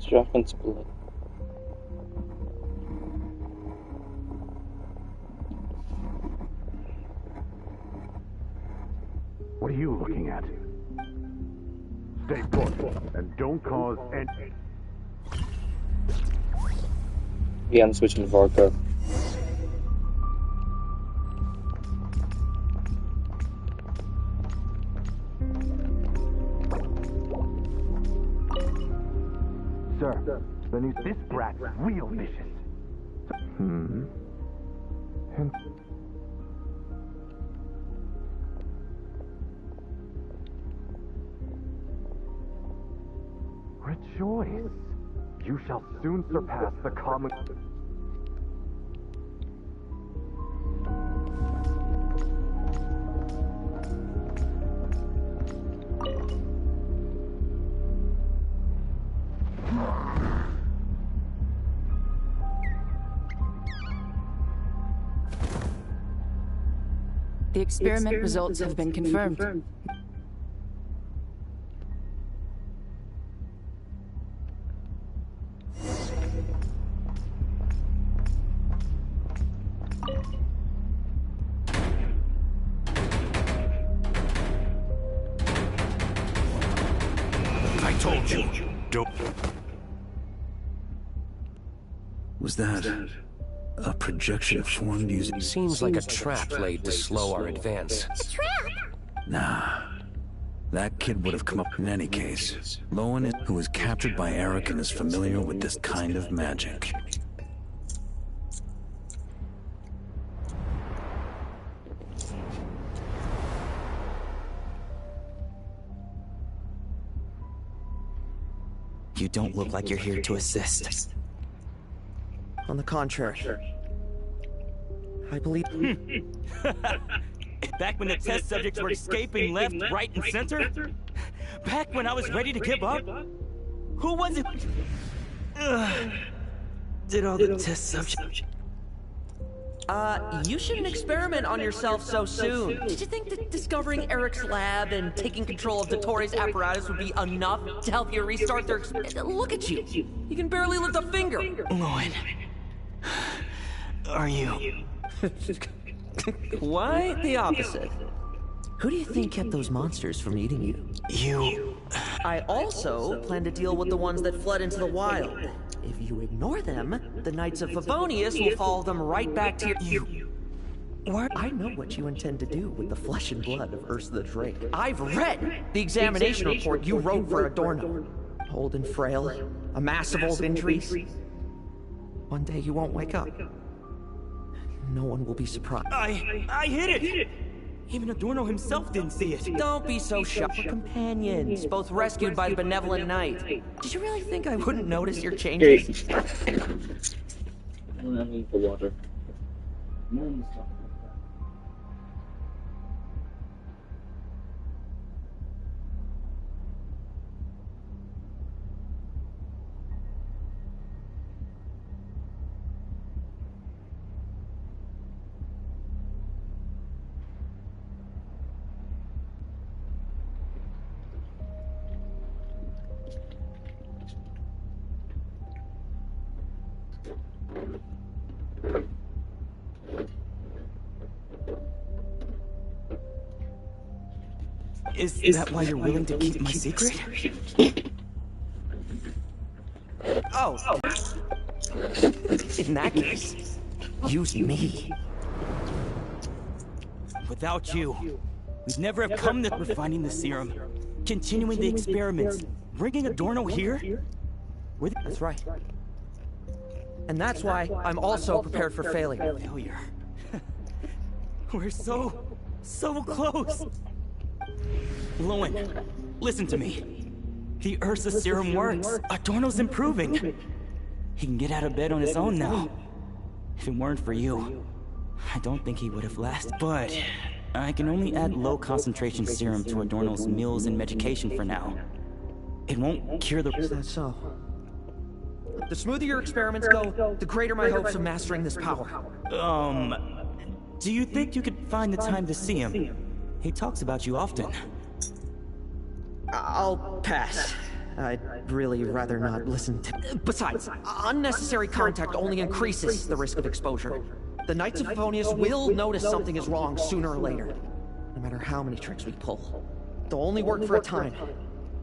Drachen's blood. What are you looking at? Stay put and don't cause any... Yeah, I'm switching to Vorka. Sir, the news this brat's real vicious. And rejoice. You shall soon surpass the common... The experiment results have been confirmed. I told you, don't... Was that a projection formed using... Seems like a trap laid to slow our advance. A trap? Nah. That kid would have come up in any case. Lowen, who was captured by Eric and is familiar with this kind of magic. You don't look like you're here to assist. On the contrary, I believe... Back when the test subjects were escaping left, right, and center? Back when I was ready to give up? Who was it? Did all the test subjects... you shouldn't experiment on yourself so soon. Did you think that discovering Eric's lab and taking control of Dottores' apparatus would be enough to help you restart their... Look at you. You can barely lift a finger. Lowen, are you... Quite the opposite. Who do you think kept those monsters from eating you? You... I also plan to deal with the ones that fled into the wild. If you ignore them, the Knights of Favonius will follow them right back to your... I know what you intend to do with the flesh and blood of Ursa the Drake. I've read the examination report you wrote for Adorno. Old and frail, a mass of old injuries. One day you won't wake up. No one will be surprised. I hit it! Even Adorno himself didn't see it. Don't be so shocked. We're companions, both rescued by the benevolent knight. Did you really think I wouldn't notice your changes? I need the water. Is that why you're willing to keep my secret? Oh. In that case, use me. Without you, We'd never have come to refining the serum, continuing the experiments, bringing Adorno here? That's right. And that's why I'm also prepared for failure. Failure. We're so close. Lowen, listen to me. The Ursa serum works. Adorno's improving. He can get out of bed on his own now. If it weren't for you, I don't think he would have lasted. But I can only add low concentration serum to Adorno's meals and medication for now. It won't cure the... Is that so? The smoother your experiments go, the greater my hopes of mastering this power. Do you think you could find the time to see him? He talks about you often. I'll pass. I'd really rather not listen to... Besides, unnecessary contact only increases the risk of exposure. The Knights of Favonius will notice something is wrong sooner or later, no matter how many tricks we pull. They'll only work for a time.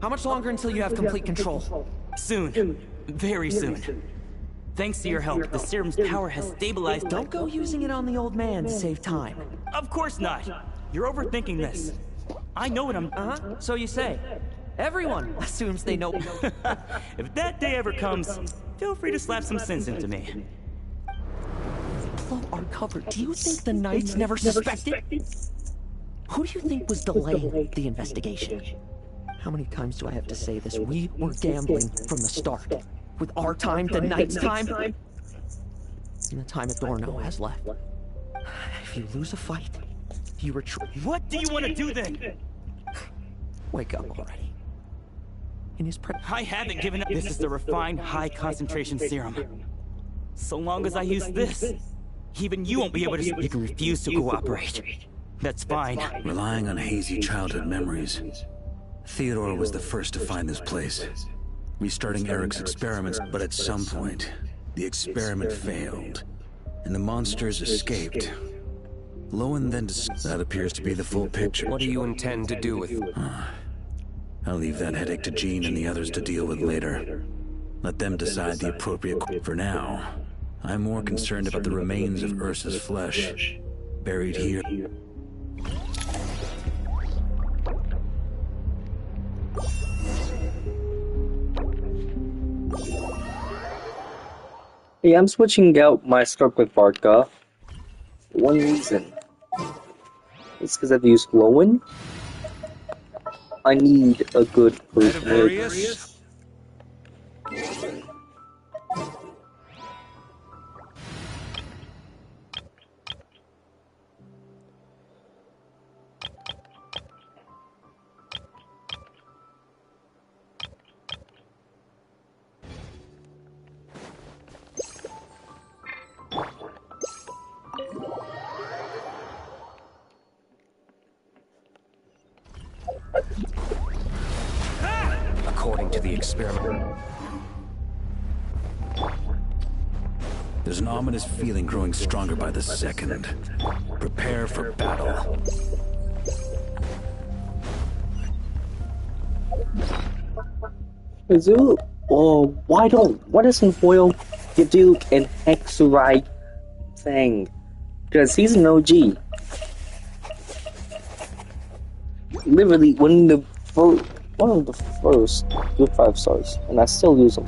How much longer until you have complete control? Soon. Very soon. Thanks to your help, the serum's power has stabilized... Don't go using it on the old man to save time. Of course not. You're overthinking this. I know what I'm... Uh-huh, so you say. Everyone assumes they know... If that day ever comes, feel free to slap some sense into me. Blow our cover. Do you think the Knights never suspected? Who do you think was delaying the investigation? How many times do I have to say this? We were gambling from the start. With our time, the Knight's time, and the time Adorno has left. If you lose a fight, if you retreat... What do you want to do then? Wake up already. In his I haven't given up. This is the refined high-concentration serum. So long as I use this, even you won't be able to... You can refuse to cooperate. That's fine. Relying on hazy childhood memories. Theodore was the first to find this place, restarting Eric's experiments, but at some point, the experiment failed, and the monsters escaped. Lowen then that appears to be the full picture. What do you intend to do with... I'll leave that headache to Jean and the others to deal with later. Let them decide the appropriate... For now, I'm more concerned about the remains of Ursa's flesh, buried here. Hey, I'm switching out my scarf with Barca. For one reason. It's because I've used Lowen. I need a good person. According to the experiment. There's an ominous feeling growing stronger by the second. Prepare for battle. Azul, why doesn't Foil give Duke an Hexorite thing? Because he's an OG. Literally one of the first with 5 stars, and I still use them.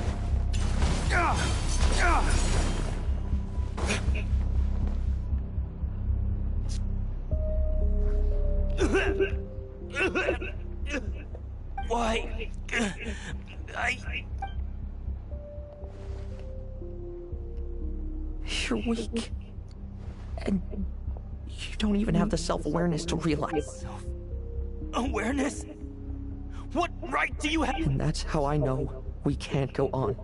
Why? You're weak. And you don't even have the self-awareness to realize. Awareness? What right do you have? And that's how I know we can't go on.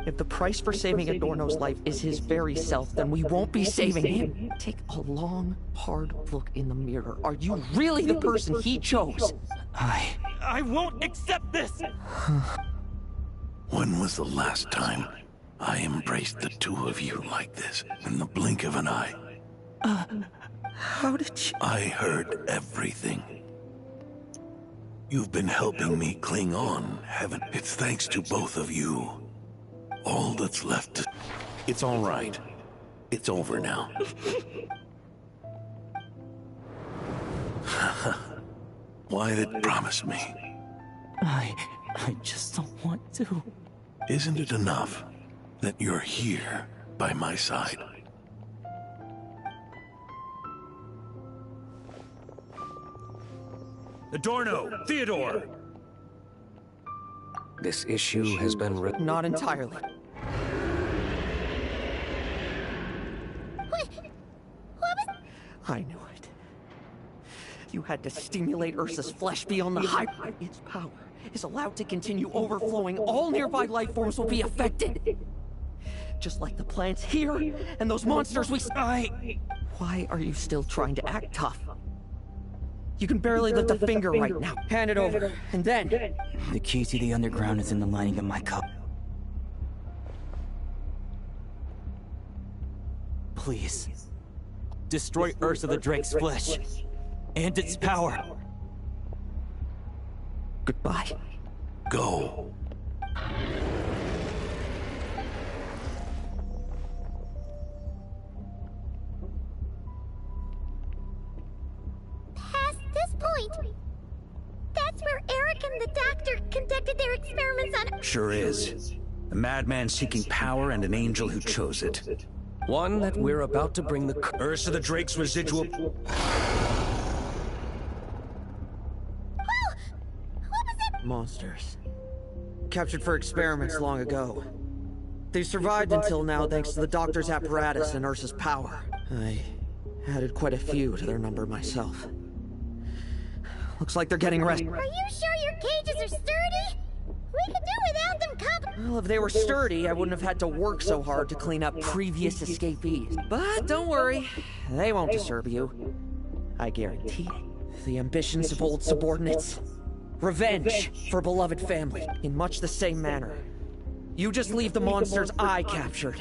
If the price for saving Adorno's life is his very self, then we won't be saving him. Take a long, hard look in the mirror. Are you really the person he chose? I won't accept this! When was the last time I embraced the two of you like this, in the blink of an eye? How did you... I heard everything. You've been helping me cling on, haven't? It's thanks to both of you. All that's left to... It's all right. It's over now. Why did promise me? I just don't want to. Isn't it enough that you're here by my side? Adorno! Theodore! This issue has been written. Not entirely. What was... I knew it. You had to stimulate Ursa's flesh beyond the high. Its power is allowed to continue overflowing. All nearby life forms will be affected. Just like the plants here and those monsters we... Why are you still trying to act tough? You can barely lift a finger right now. Hand it over, and then... The key to the underground is in the lining of my cup. Please. Destroy Ursa the Drake's flesh. And its power. Goodbye. Go. Past this point, that's where Eric and the doctor conducted their experiments on... Sure is. A madman seeking power and an angel who chose it. One that we're about to bring the... Ursa the Drake's residual... Monsters. Captured for experiments long ago. They survived until now thanks to the doctor's apparatus and Ursa's power. I added quite a few to their number myself. Looks like they're getting rest. Are you sure your cages are sturdy? We could do without them, Well, if they were sturdy, I wouldn't have had to work so hard to clean up previous escapees. But don't worry, they won't disturb you. I guarantee it. The ambitions of old subordinates. Revenge for beloved family, in much the same manner. You just leave the monsters I captured.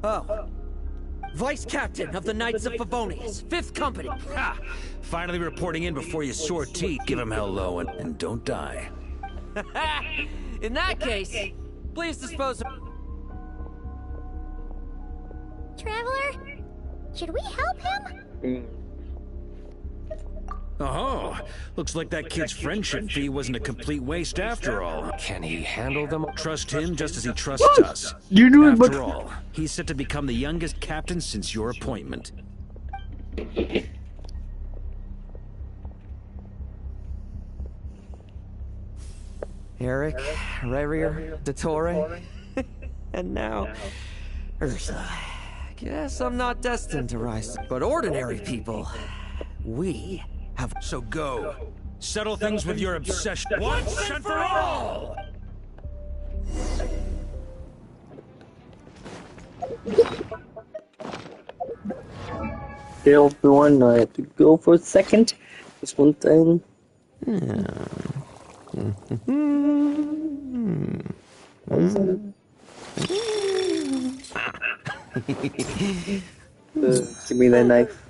Oh. Vice Captain of the Knights of Favonius, 5th Company. Ha! Finally reporting in before you sore teeth. Give him hell low and don't die. In that case, please dispose of... Traveler? Should we help him? Oh, looks like that kid's friendship fee wasn't a complete waste after all. Can he handle them? Trust him just as he trusts us. You knew it, After all, he's set to become the youngest captain since your appointment. Eric, Revier, Dottore, and now Ursa. Guess I'm not destined to rise, but ordinary people, we have... So go. Settle things with your obsession once and for all! Hey everyone, I have to go for a second. Just one thing. Give me that knife.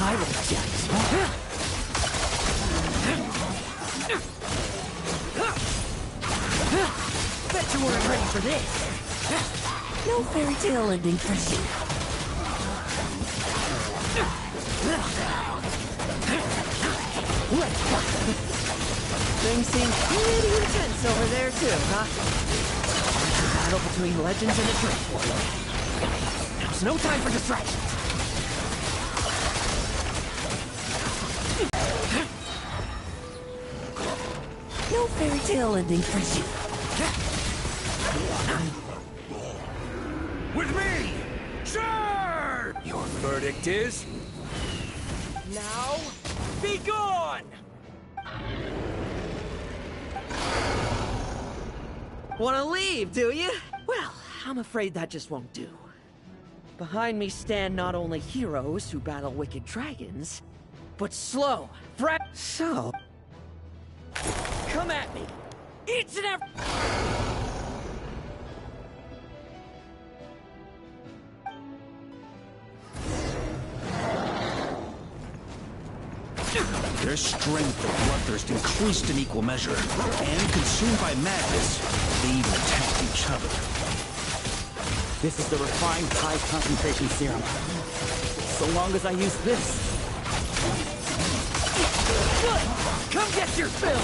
I will get. Bet you weren't ready for this. No fairy tale ending for you. Things seem pretty intense over there too, huh? A battle between legends and a tree. There's no time for distractions. No fairy tale ending for you. With me! Sure! Your verdict is... Now, be gone! Wanna leave, do you? Well, I'm afraid that just won't do. Behind me stand not only heroes who battle wicked dragons, but slow, So... Come at me! Each and every... Their strength and bloodthirst increased in equal measure, and consumed by madness, they even attacked each other. This is the refined high-concentration serum. So long as I use this... Good! Come get your fill!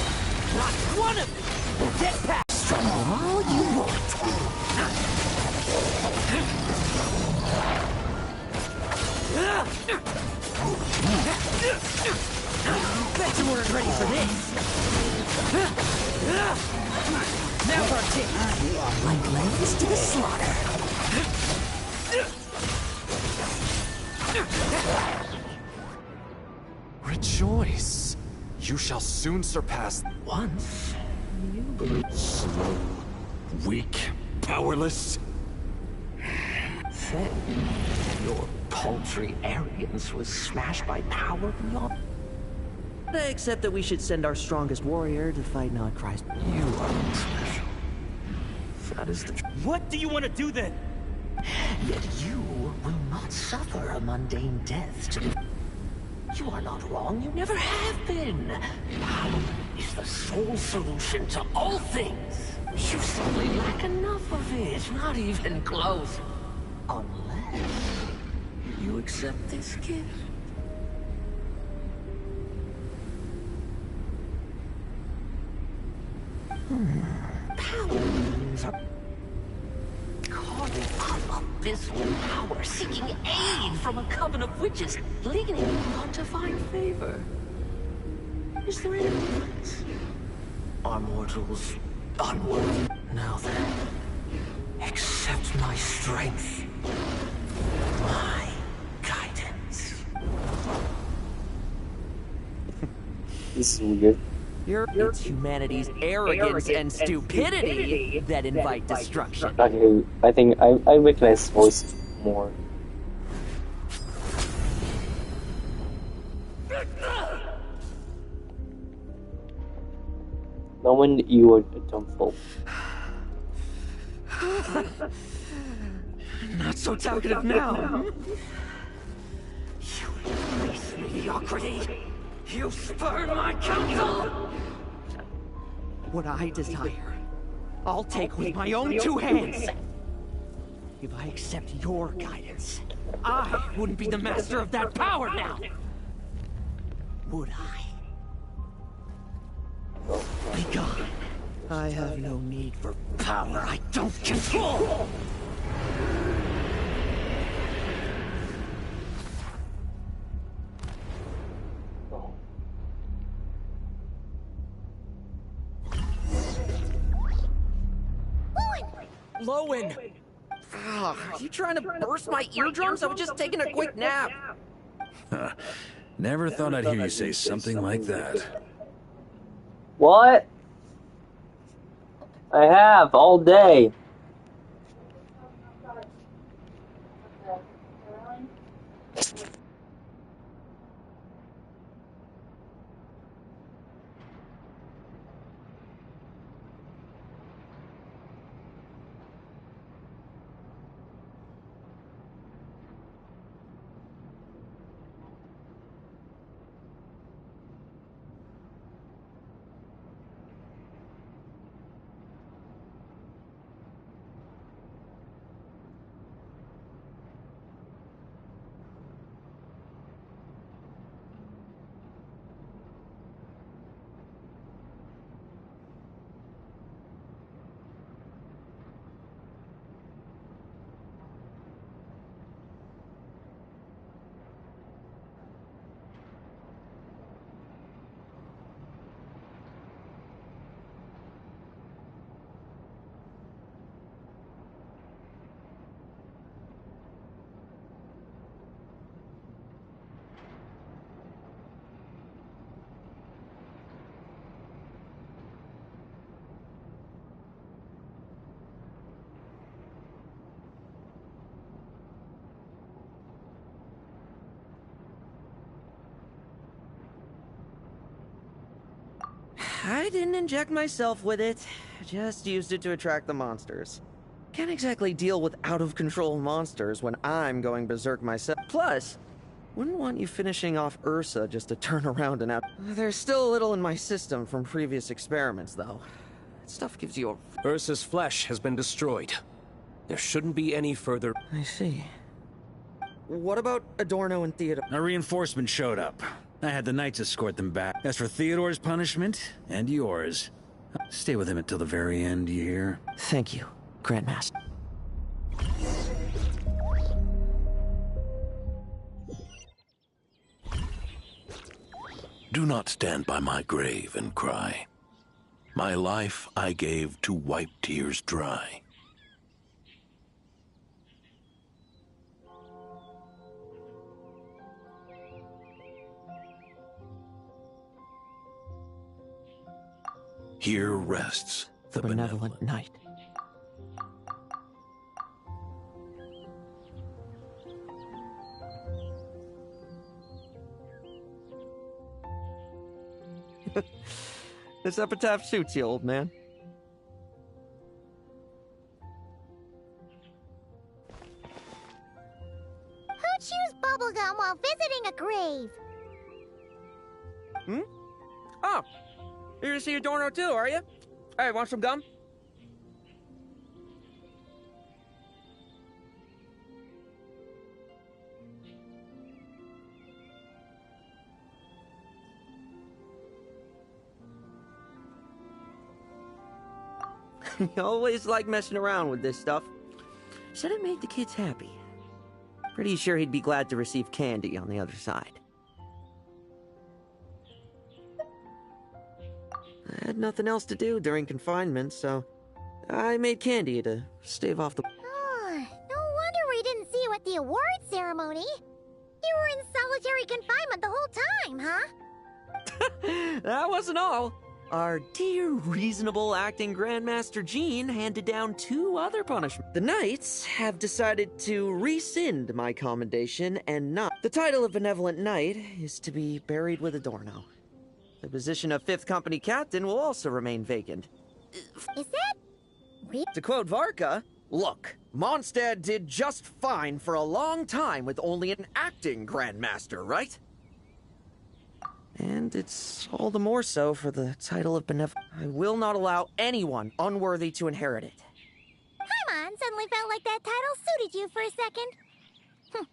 Not one of them will get past from all you want. Bet you weren't ready for this. Now partake. Like lambs to the slaughter. Rejoice. You shall soon surpass. Once, you were slow, weak, powerless. Then, your paltry arrogance was smashed by power beyond. Except that we should send our strongest warrior to fight Nodcry's. You are special. That is the What do you want to do then? Yet you will not suffer a mundane death to the... You are not wrong, you never have been. Power is the sole solution to all things. You simply lack enough of it, not even close. Unless you accept this gift. Powers are carving up abysmal power, seeking aid from a coven of witches, leading you on to find favor. Is there any difference? Are mortals unworthy? Now then, accept my strength, my guidance. This is weird. It's humanity's arrogance and stupidity that invite destruction. Okay, I think I recognize his voice more. Knowing that you are a dumb fool. Not so talkative now. You embrace mediocrity. You spurn my counsel. What I desire, I'll take with my own two hands. If I accept your guidance, I wouldn't be the master of that power now. Would I? Be gone. I have no need for power I don't control. Lowen! Are you trying to burst my eardrums? I was just taking a quick nap. Never thought I'd hear you say something like that. What? I have all day. I didn't inject myself with it. Just used it to attract the monsters. Can't exactly deal with out-of-control monsters when I'm going berserk myself. Plus, wouldn't want you finishing off Ursa just to turn around and out. There's still a little in my system from previous experiments, though. That stuff gives you a... Ursa's flesh has been destroyed. There shouldn't be any further... I see. What about Adorno and Theodore? A reinforcement showed up. I had the Knights escort them back. As for Theodore's punishment, and yours, stay with him until the very end, you hear? Thank you, Grandmaster. Do not stand by my grave and cry. My life I gave to wipe tears dry. Here rests the benevolent knight. This epitaph suits you, old man. Who chews bubblegum while visiting a grave? Hmm? Oh, you're to see Adorno too, are you? Hey, want some gum? He always liked messing around with this stuff. Said it made the kids happy. Pretty sure he'd be glad to receive candy on the other side. I had nothing else to do during confinement, so I made candy to stave off the... Oh, no wonder we didn't see you at the award ceremony. You were in solitary confinement the whole time, huh? That wasn't all. Our dear, reasonable acting Grandmaster Jean handed down 2 other punishments. The Knights have decided to rescind my commendation and not. The title of Benevolent Knight is to be buried with Adorno. The position of 5th Company Captain will also remain vacant. Is that... To quote Varka, look, Mondstadt did just fine for a long time with only an acting Grandmaster, right? And it's all the more so for the title of Benevolent. I will not allow anyone unworthy to inherit it. Paimon suddenly felt like that title suited you for a second.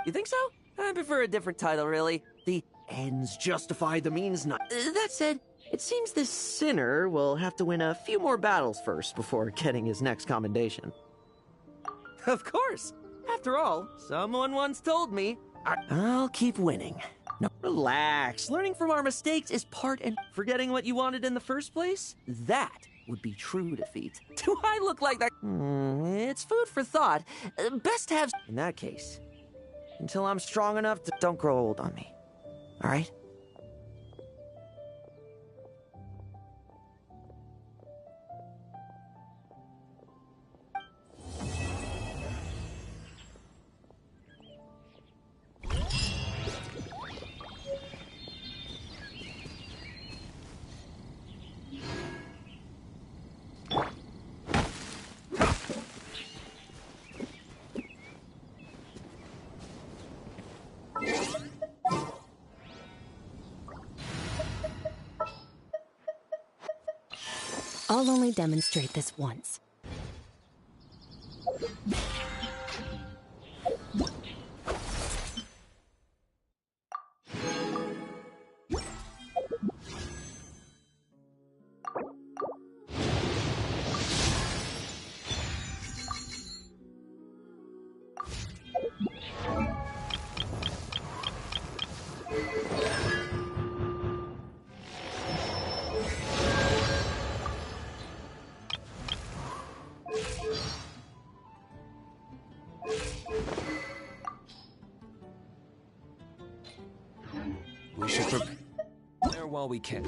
You think so? I prefer a different title, really. The ends justify the means not. That said, it seems this sinner will have to win a few more battles first before getting his next commendation. Of course. After all, someone once told me, I'll keep winning. No, relax. Learning from our mistakes is part and forgetting what you wanted in the first place? That would be true defeat. Do I look like that? It's food for thought. Best to have... In that case, until I'm strong enough to... Don't grow old on me. All right? I'll only demonstrate this once. We should prepare while we can.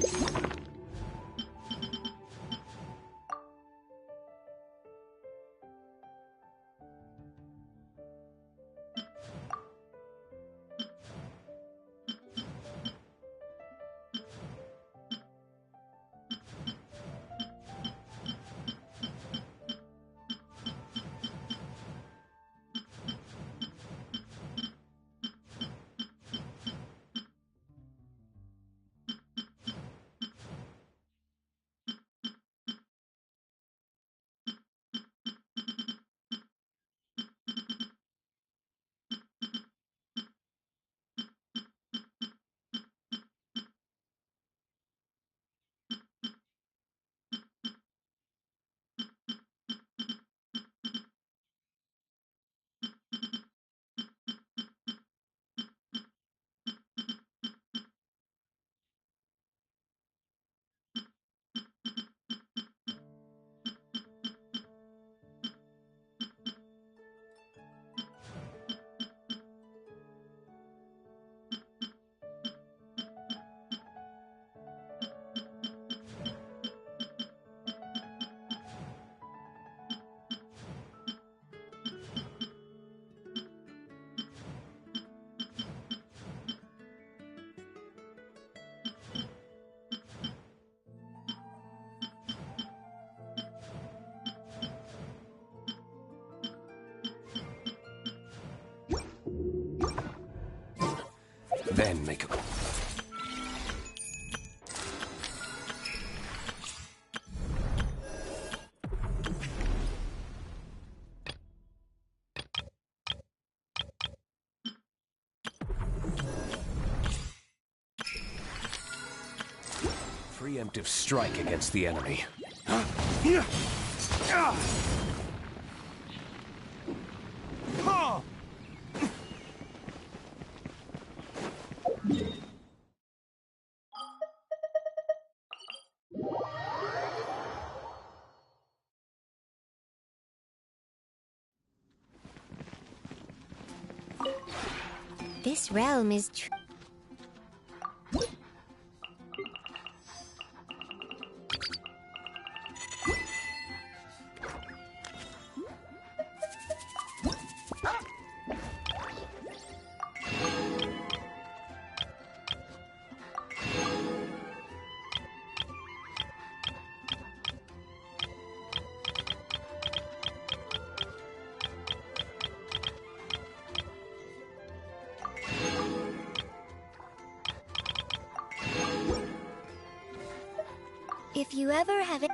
Then make a... Preemptive strike against the enemy. Huh. This realm is If you ever have it.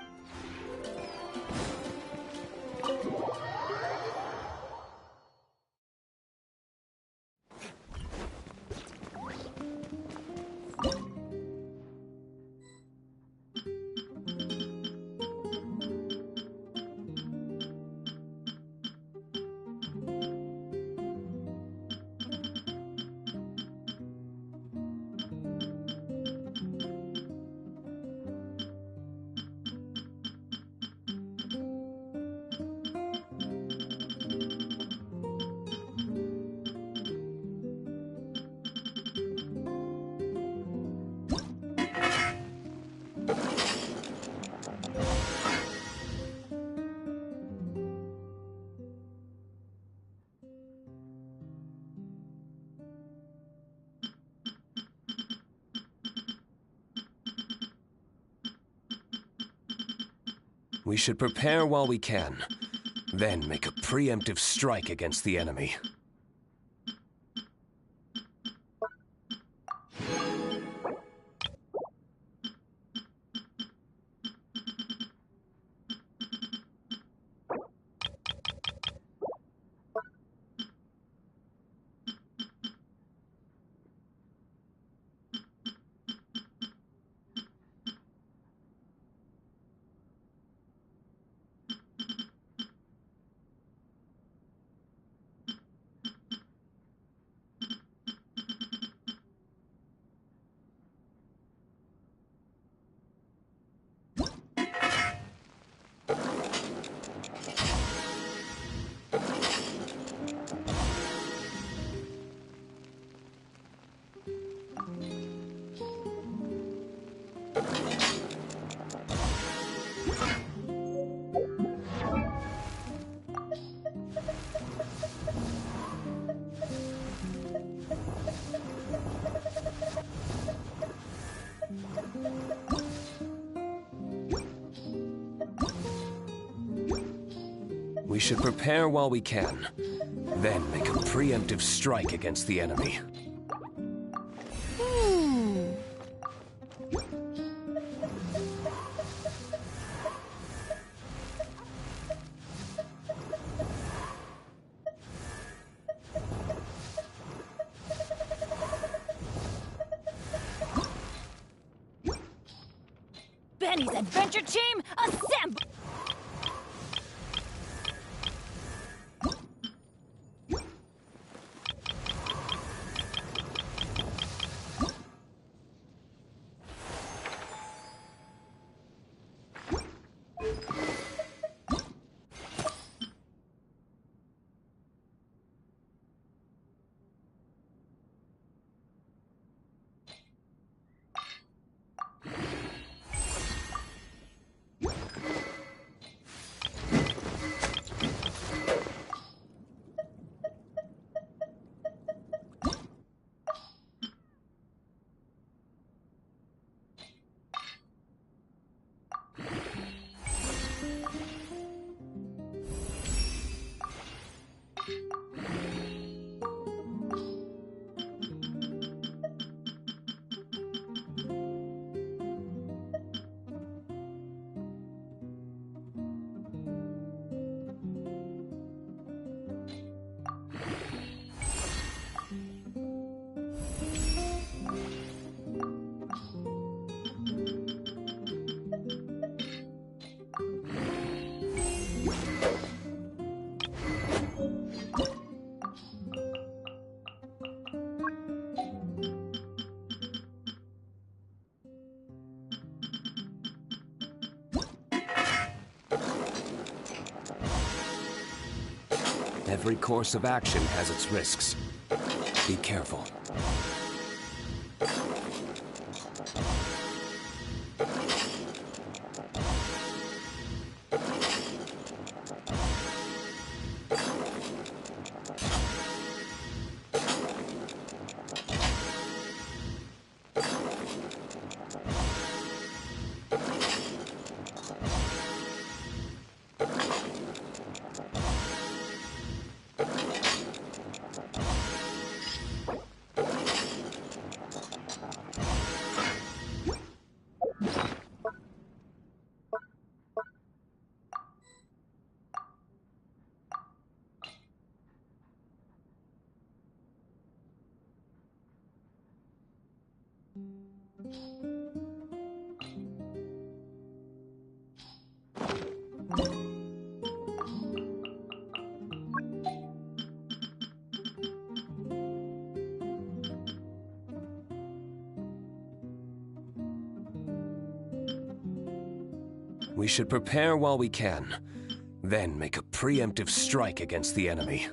We should prepare while we can, then make a preemptive strike against the enemy. We should prepare while we can, then make a preemptive strike against the enemy. Benny's adventure team, assemble! Every course of action has its risks. Be careful. We should prepare while we can, then make a preemptive strike against the enemy.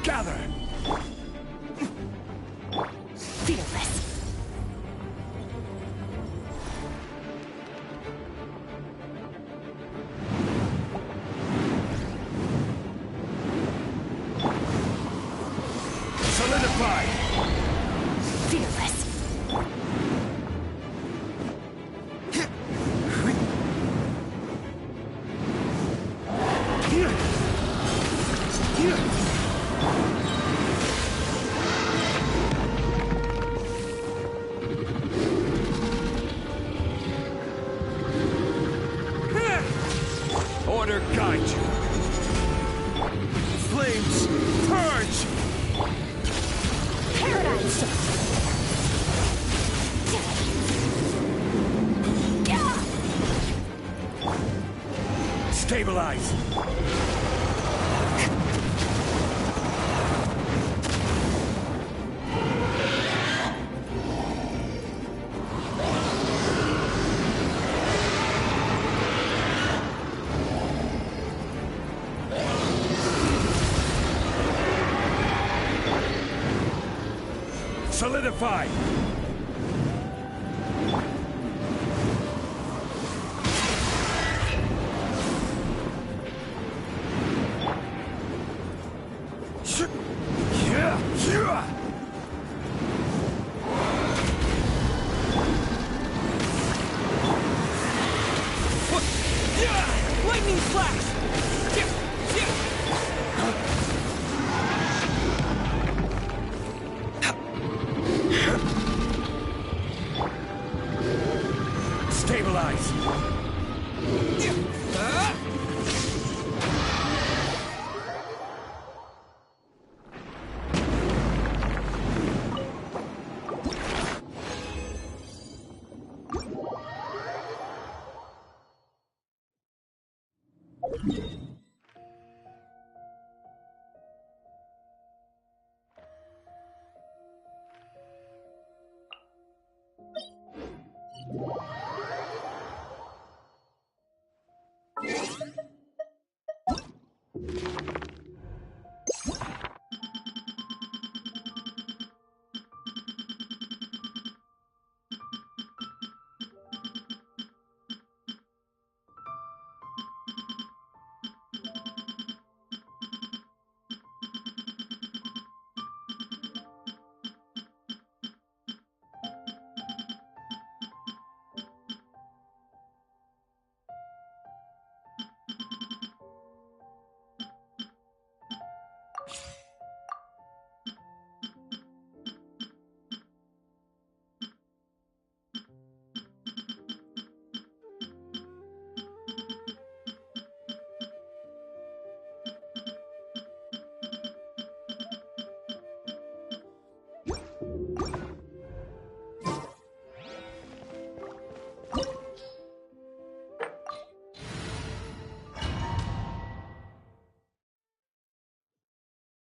Gather! Fearless. Solidify! Fearless. Order guide you. Flames, purge! Paradise. Stabilize! Solidify! Lightning flash! Stabilize!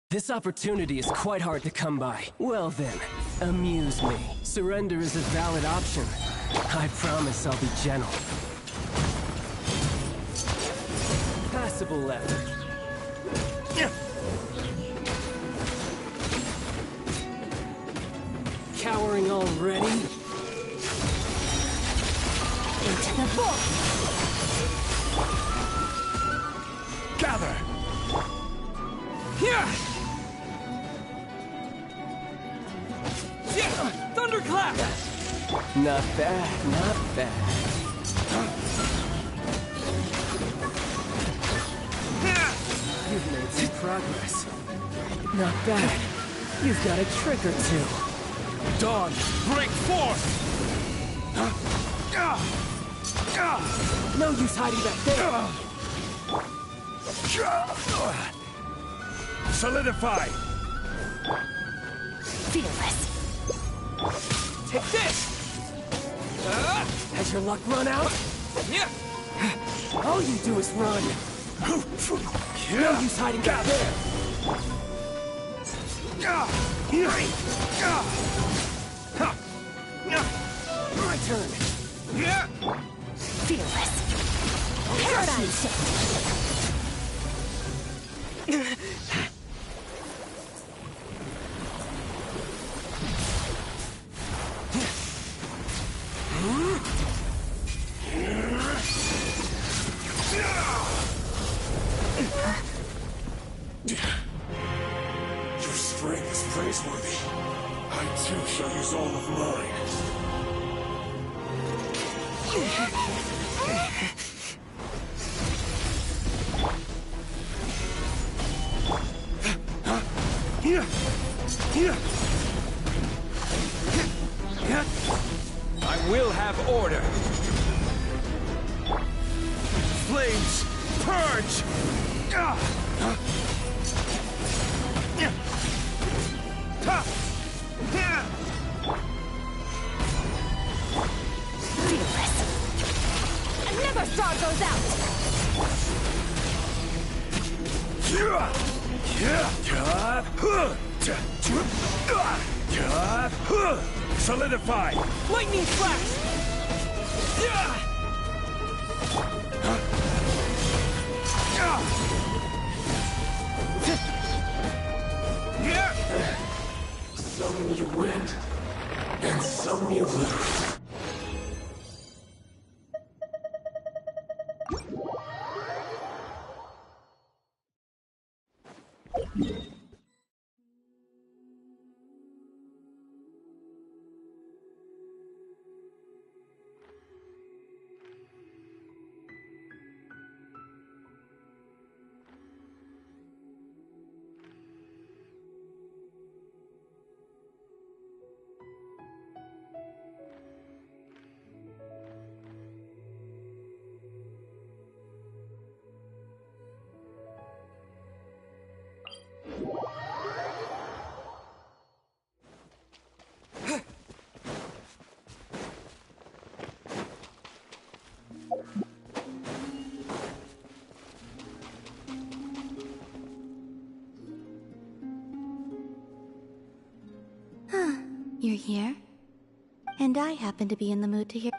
This opportunity is quite hard to come by. Well then, amuse me. Surrender is a valid option. I promise I'll be gentle. Passable left. Cowering already? Into the book! Gather! Here! Thunderclap! Not bad, not bad. You've made some progress. Not bad. You've got a trick or two. Dawn, break forth! No use hiding back there. Solidify! Fearless. Take this! Has your luck run out? All you do is run. No use hiding back there. My turn. Fearless. Paradigm shift. Your strength is praiseworthy. I too shall use all of mine. I will have order. Flames, purge! Fearless. Another star goes out. Solidify! Lightning flash! Some you win, and some you lose. You're here? And I happen to be in the mood to hear...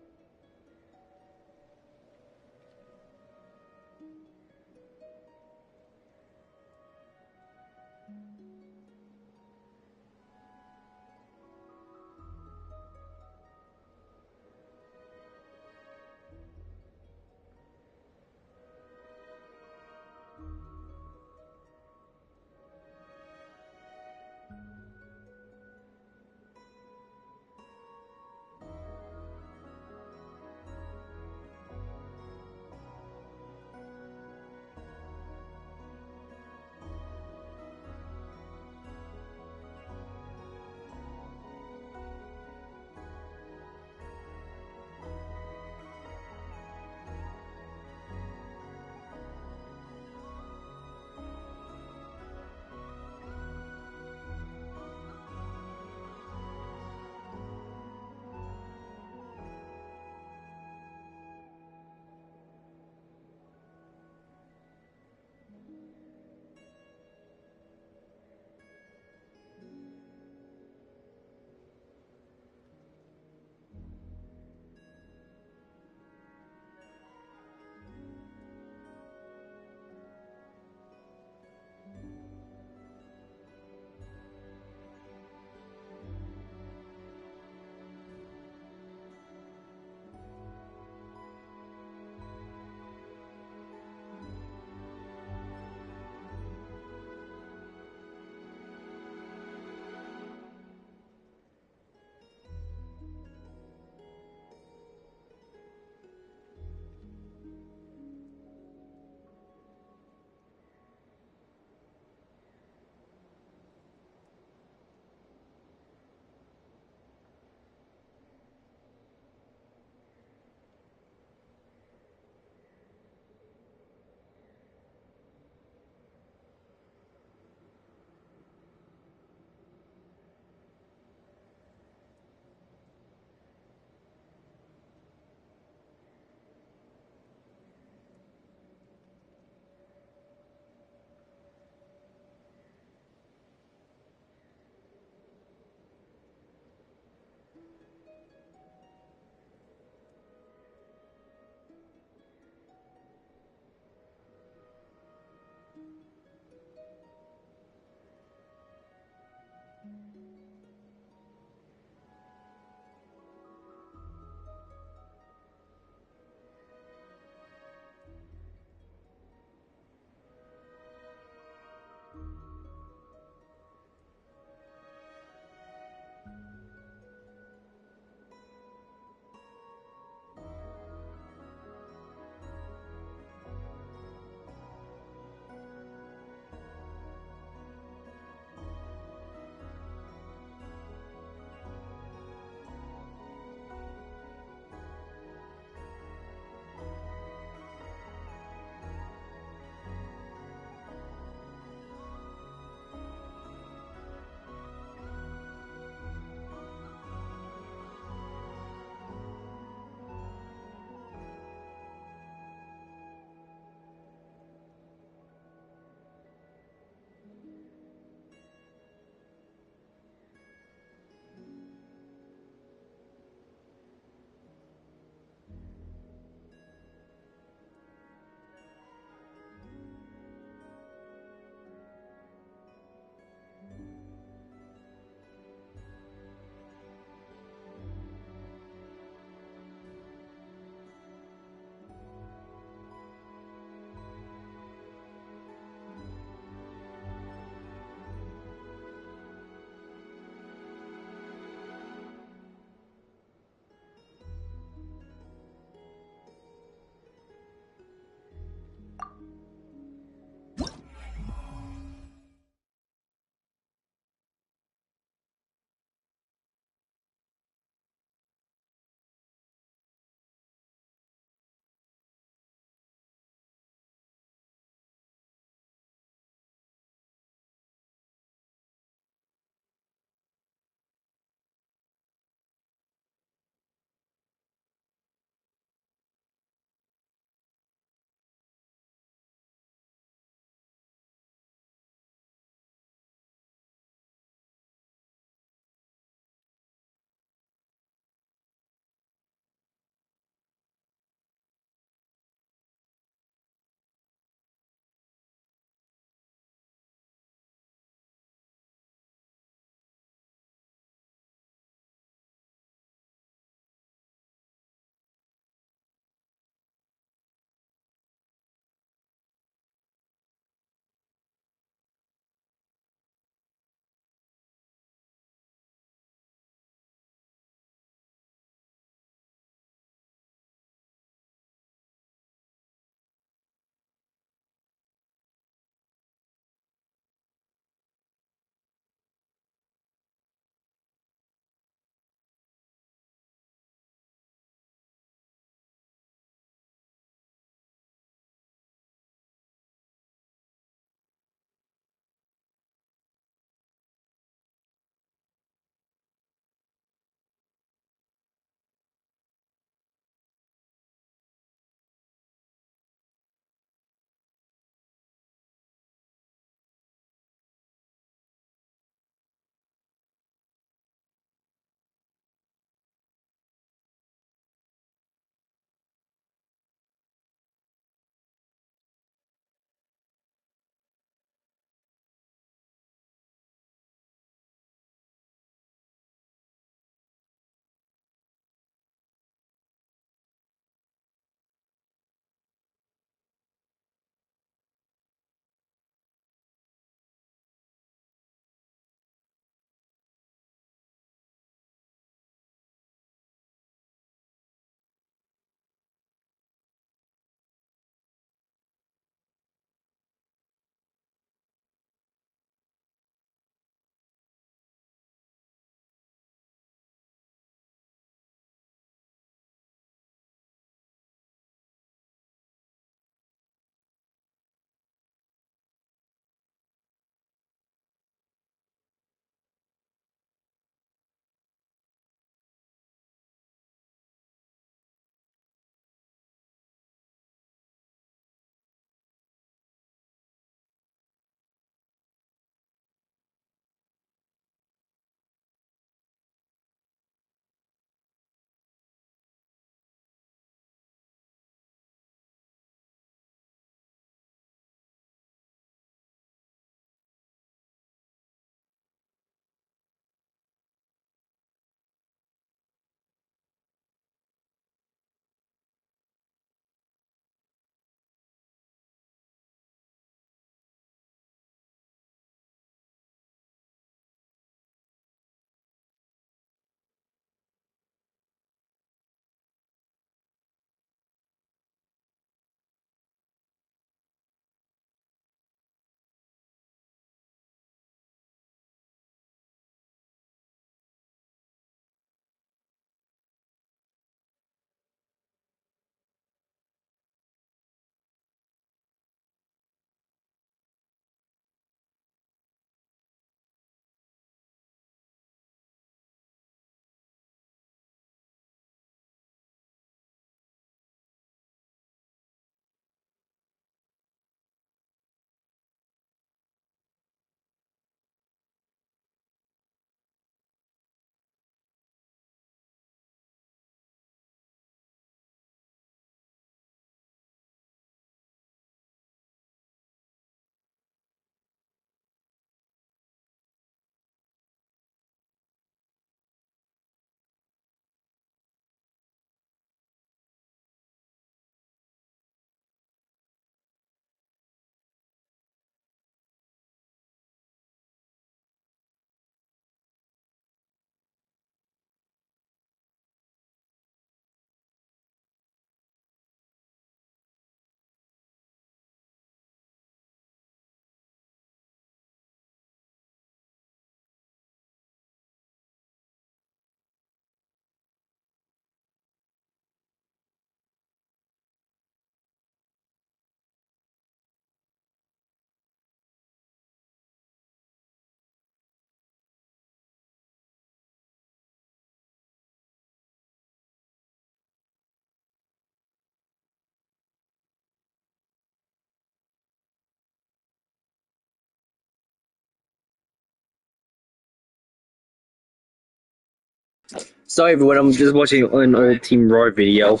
Sorry everyone, I'm just watching an old Team Roy video.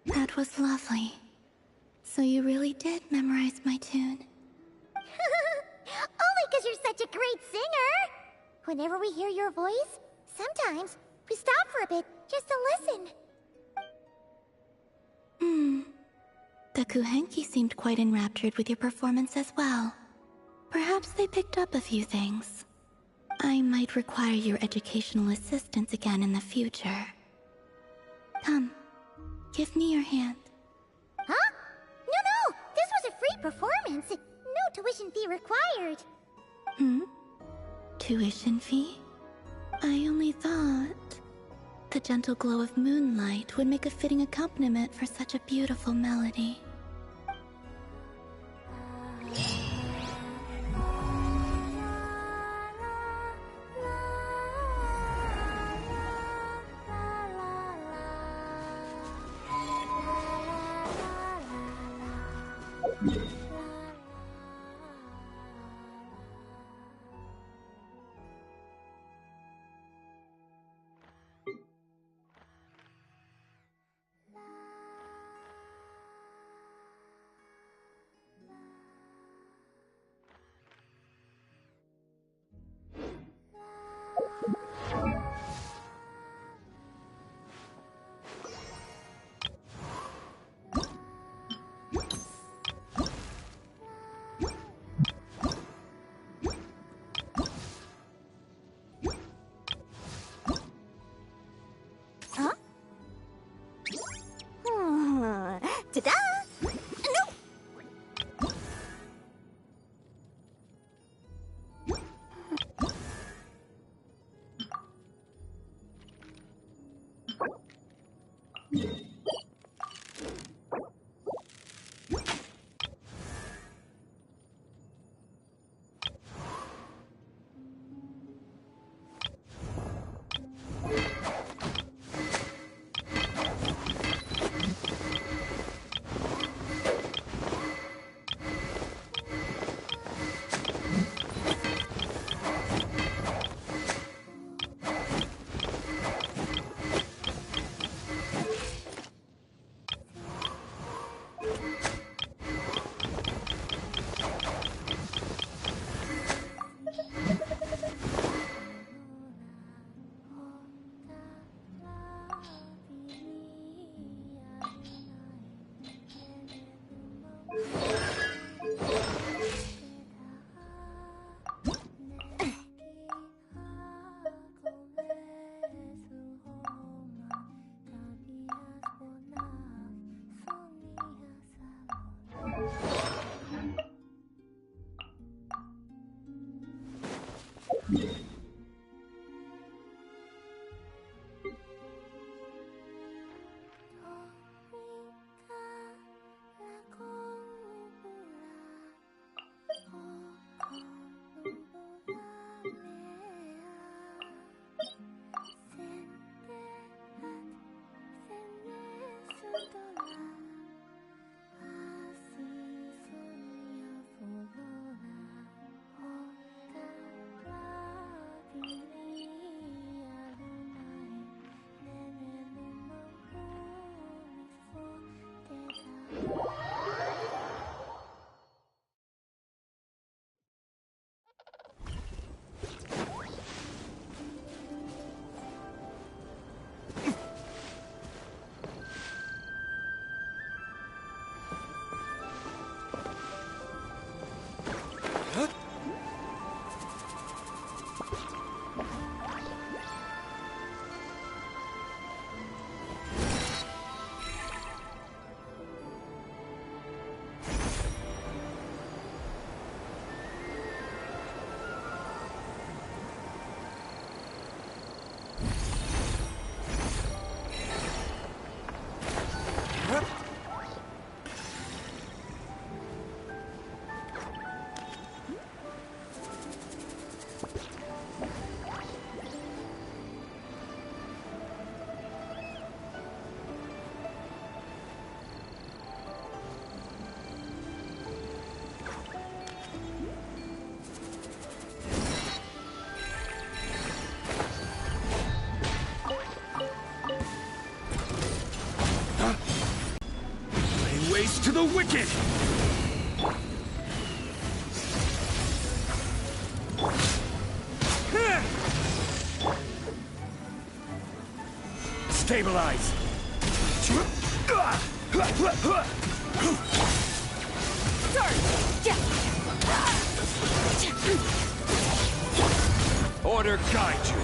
That was lovely. So you really did memorize my tune? Only because you're such a great singer! Whenever we hear your voice, sometimes we stop for a bit just to listen. The Kuhenki seemed quite enraptured with your performance as well. Perhaps they picked up a few things. I might require your educational assistance again in the future. Come, give me your hand. Huh? No! This was a free performance! No tuition fee required! Tuition fee? I only thought... the gentle glow of moonlight would make a fitting accompaniment for such a beautiful melody. Ta-da! No! wicked! Stabilize! Order guide you!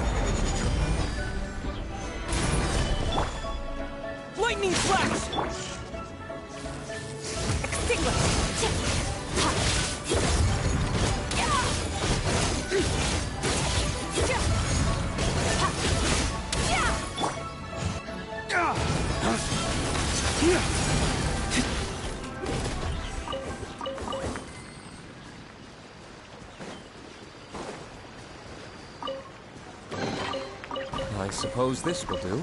Lightning flash! I suppose this will do.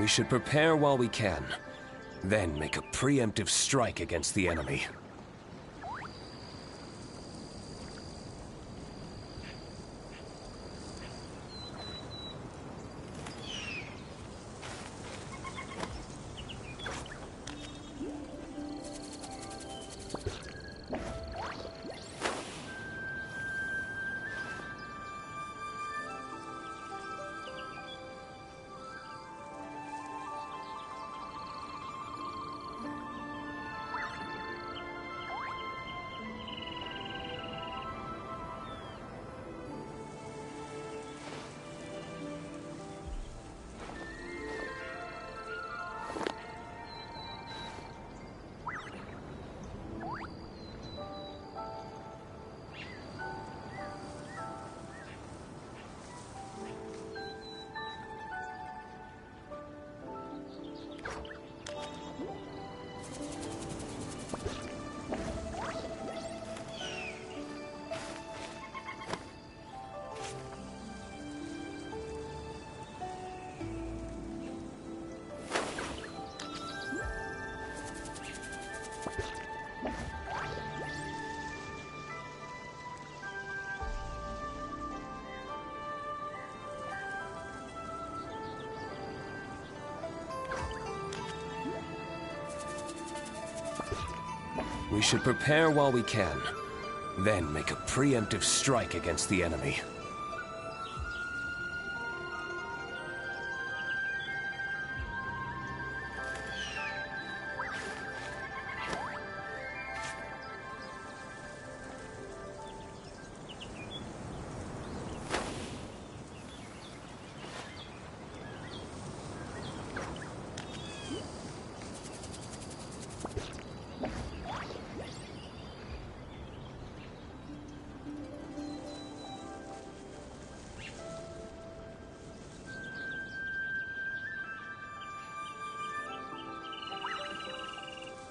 We should prepare while we can, then make a preemptive strike against the enemy. We should prepare while we can, then make a preemptive strike against the enemy.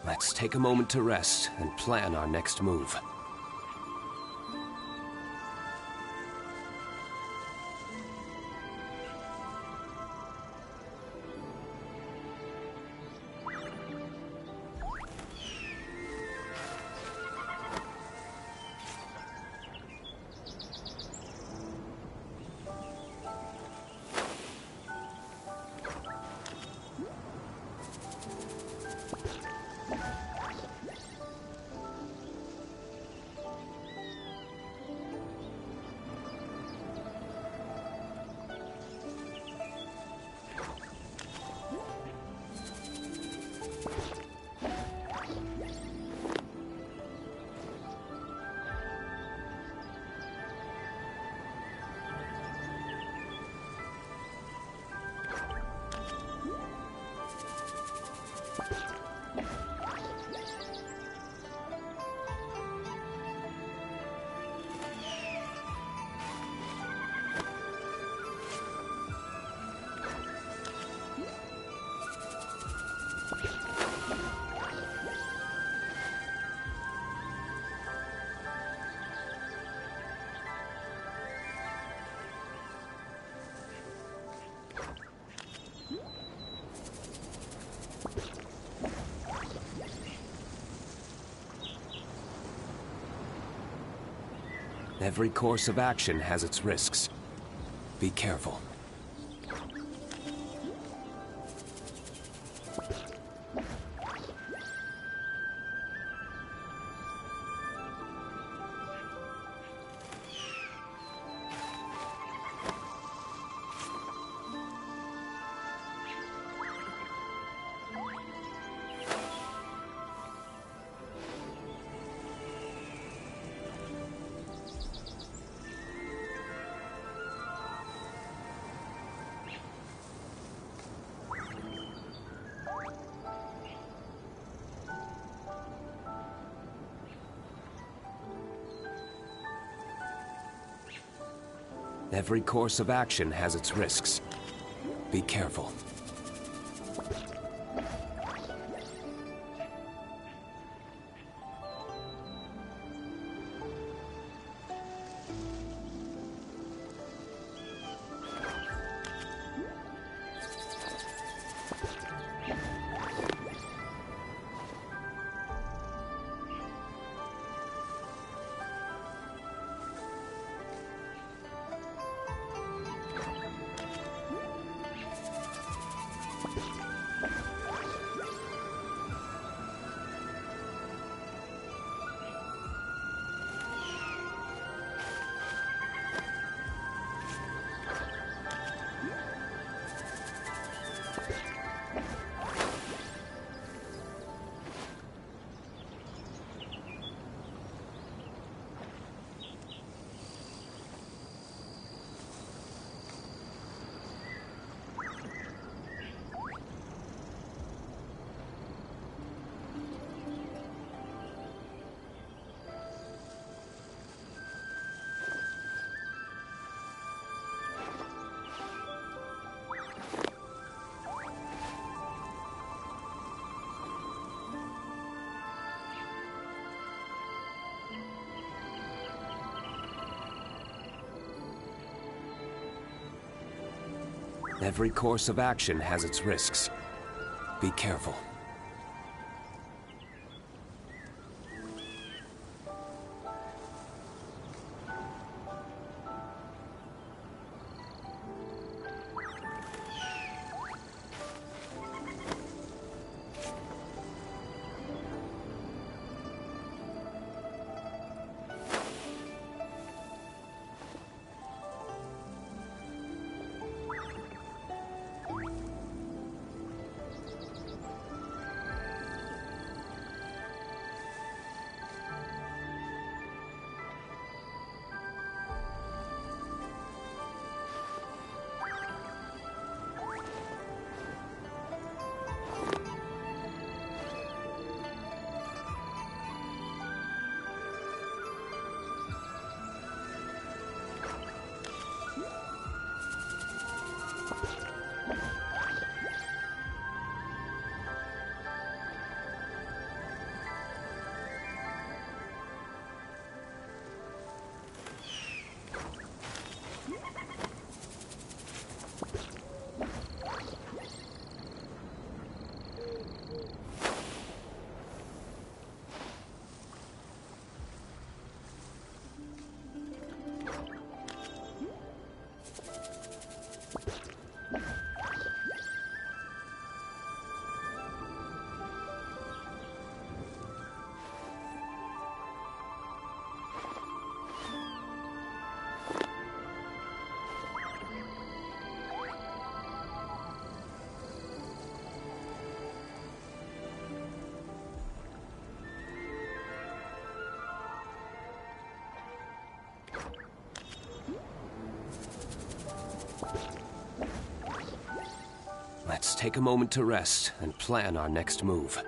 Let's take a moment to rest and plan our next move. Every course of action has its risks. Be careful. Every course of action has its risks. Be careful. Every course of action has its risks. Be careful. Let's take a moment to rest and plan our next move.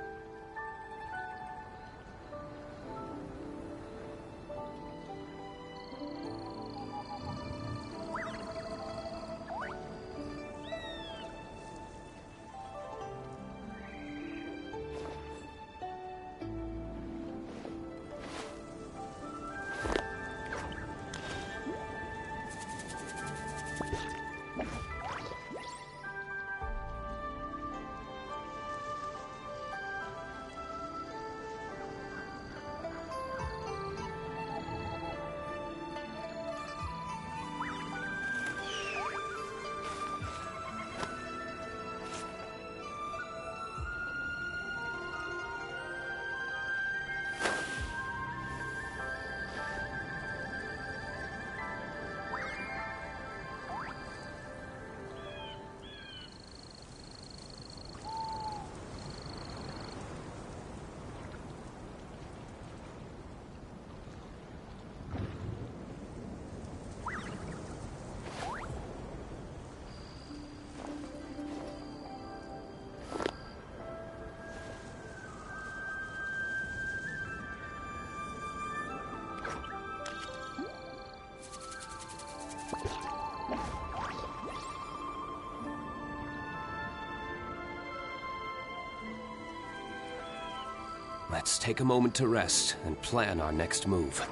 Let's take a moment to rest and plan our next move.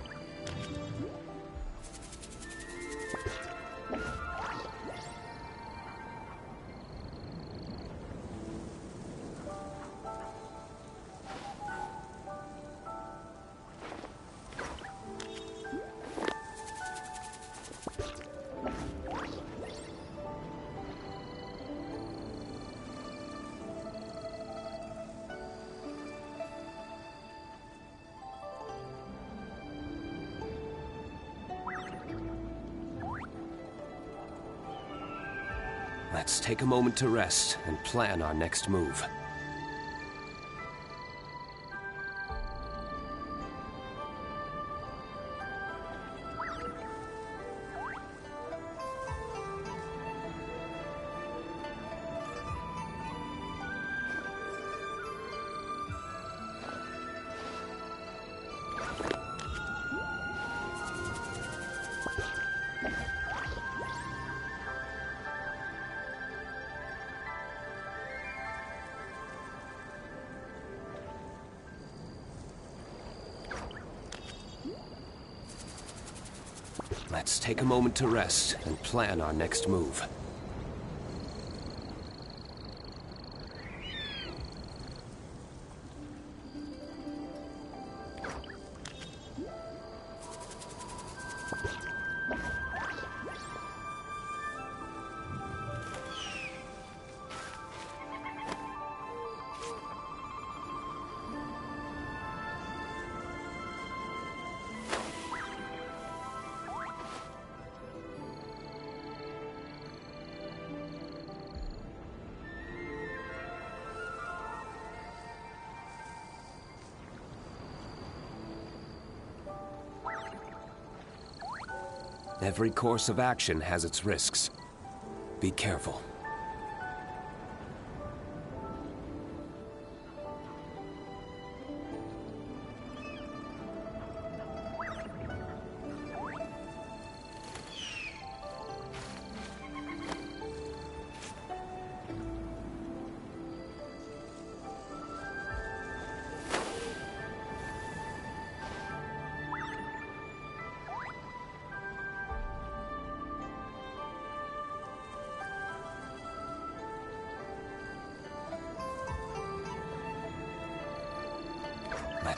Let's take a moment to rest and plan our next move. Let's take a moment to rest and plan our next move. Every course of action has its risks. Be careful.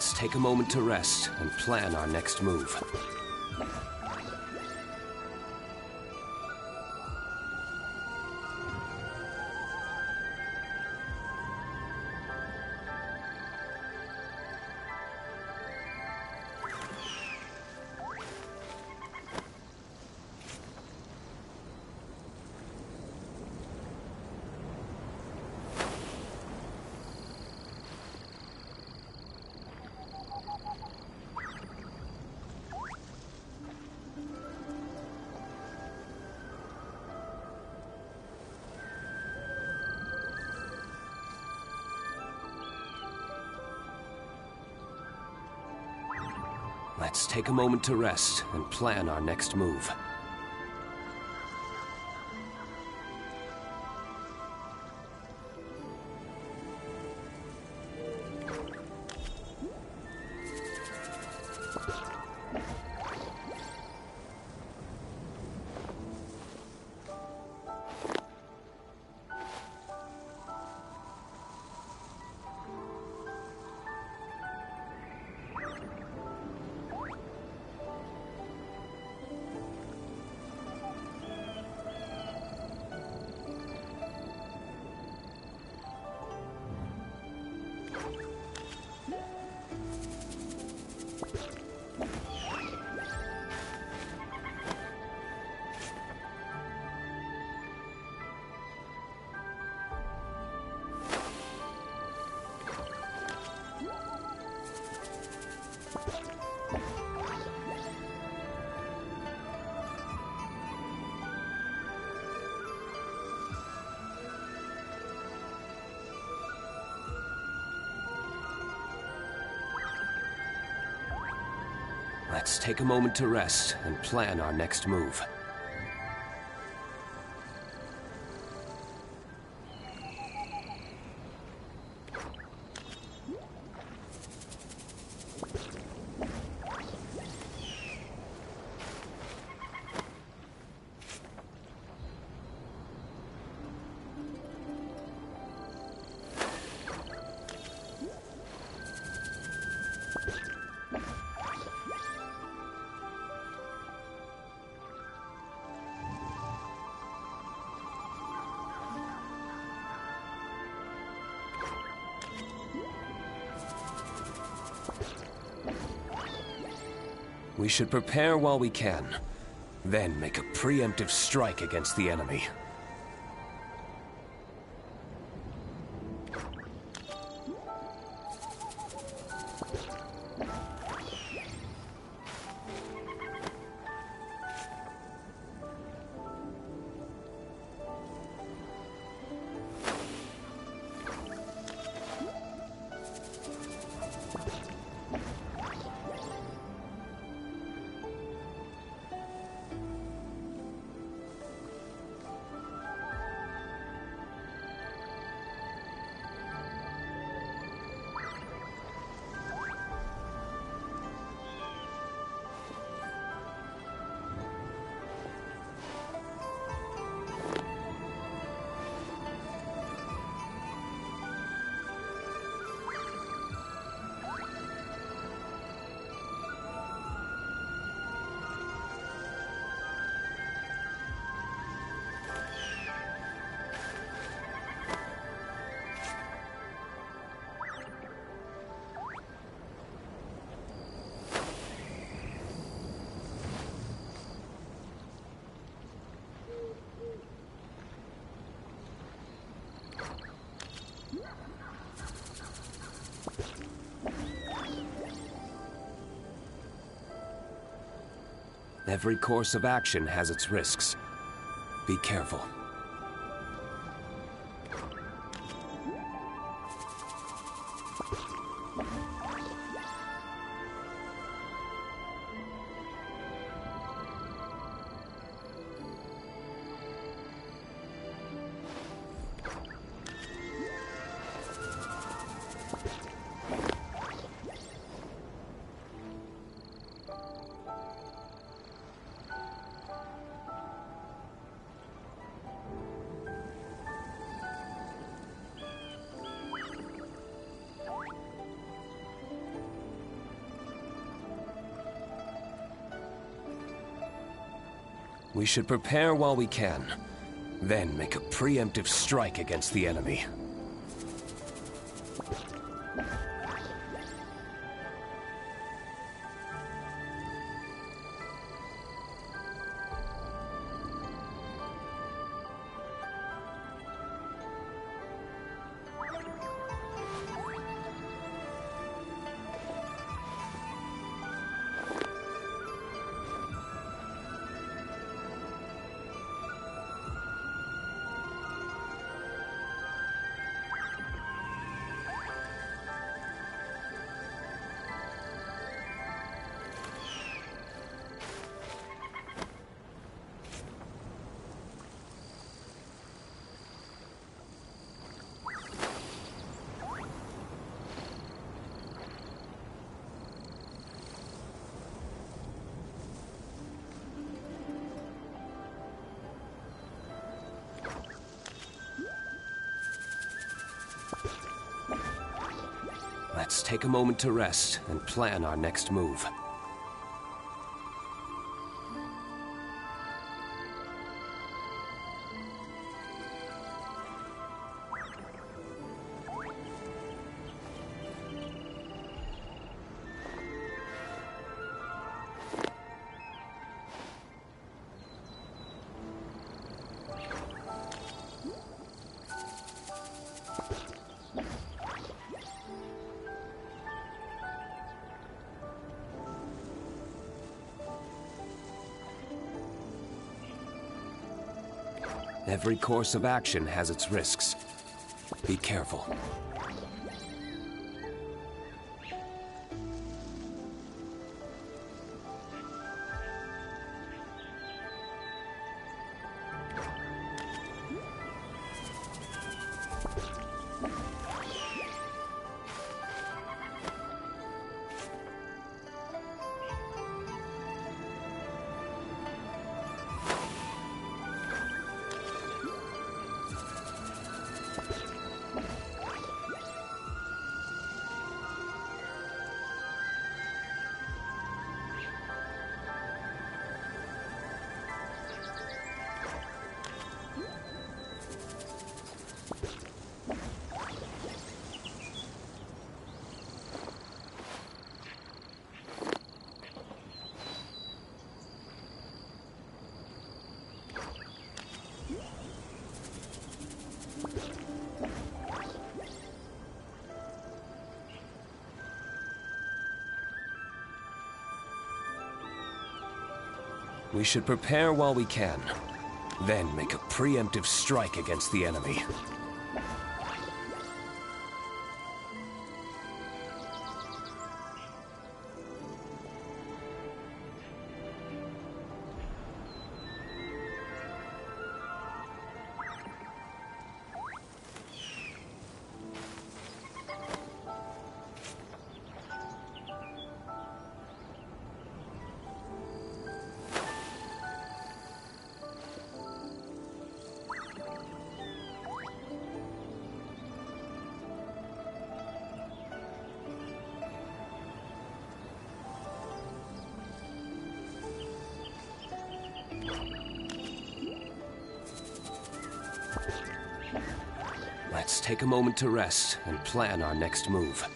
Let's take a moment to rest and plan our next move. Let's take a moment to rest and plan our next move. Let's take a moment to rest and plan our next move. We should prepare while we can, then make a preemptive strike against the enemy. Every course of action has its risks. Be careful. We should prepare while we can, then make a preemptive strike against the enemy. Let's take a moment to rest and plan our next move. Every course of action has its risks. Be careful. We should prepare while we can, then make a preemptive strike against the enemy. Let's take a moment to rest and plan our next move.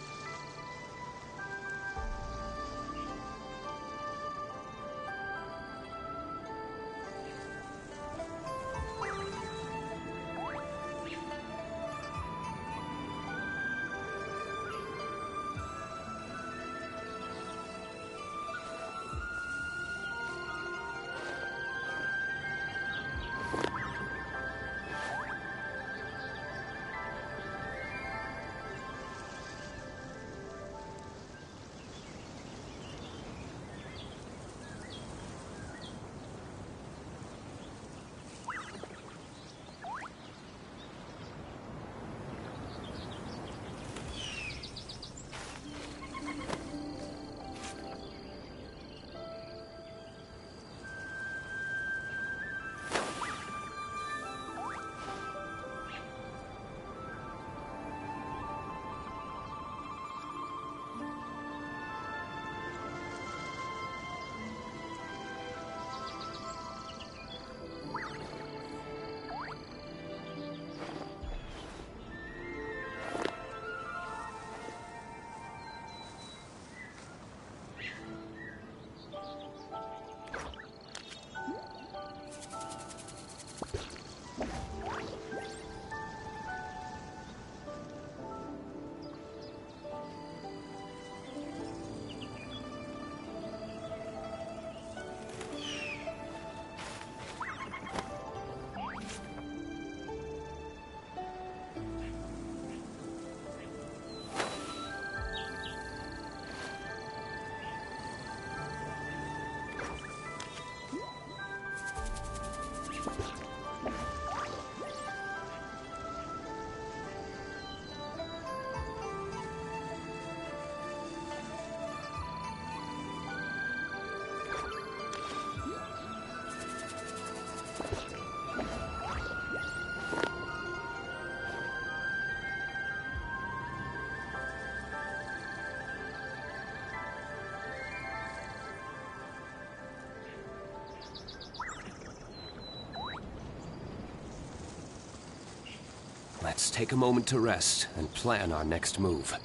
Let's take a moment to rest and plan our next move.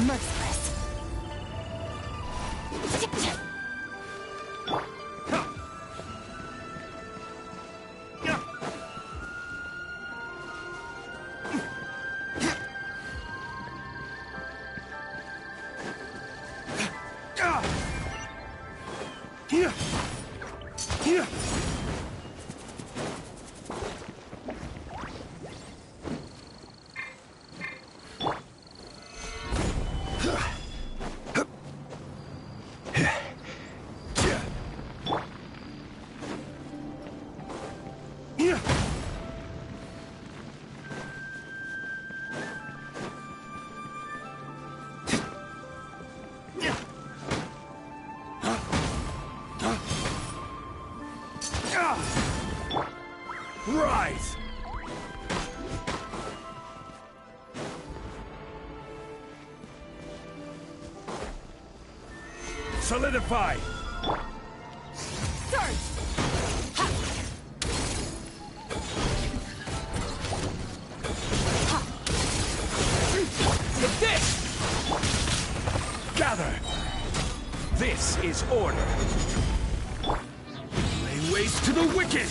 Merciless. Rise! Solidify! Surge! Take this! Gather! This is order. Lay waste to the wicked!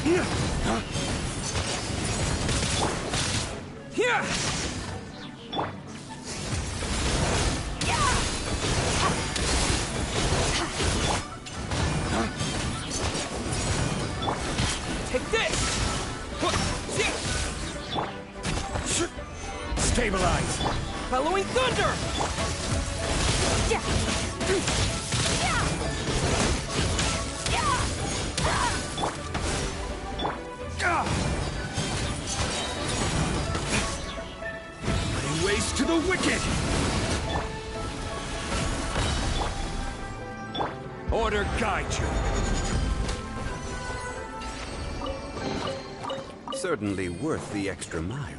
Here! Take this! Stabilize! Following thunder! Lay waste to the wicked! Order guide you. Certainly worth the extra mile.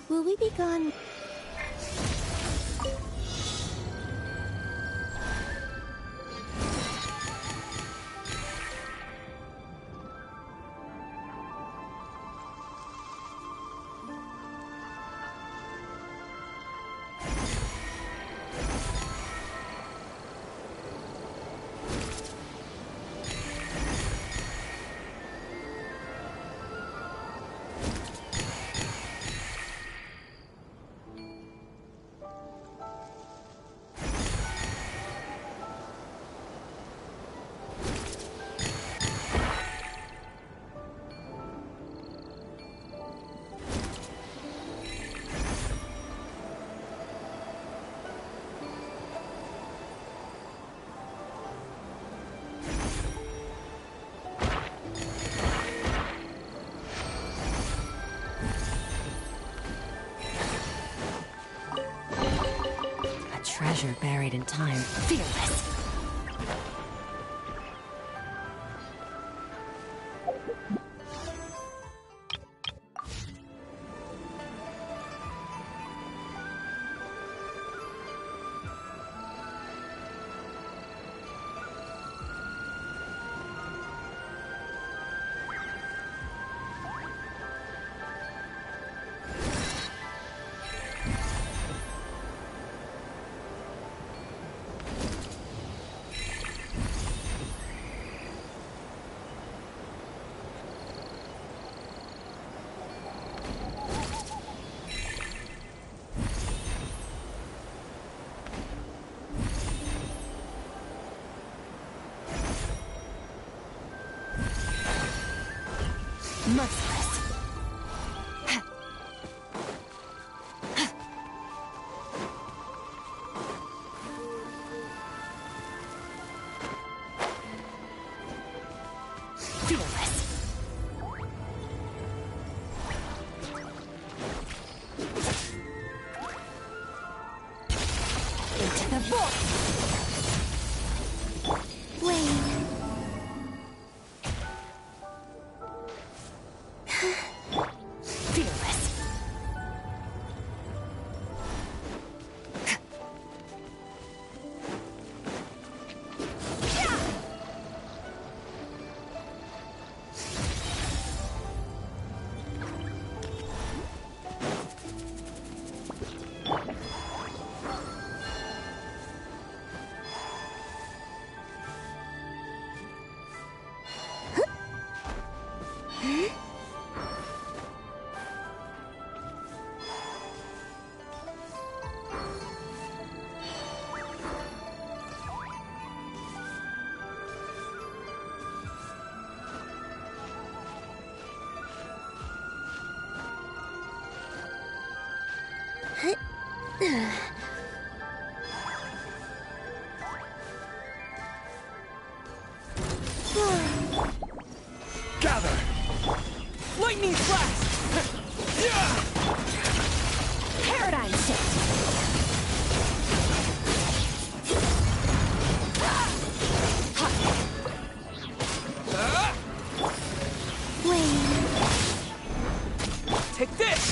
Will we be gone? Treasure buried in time. Fearless. Merciless. Fearless. Gather! Lightning blast! Paradigm shift. Take this!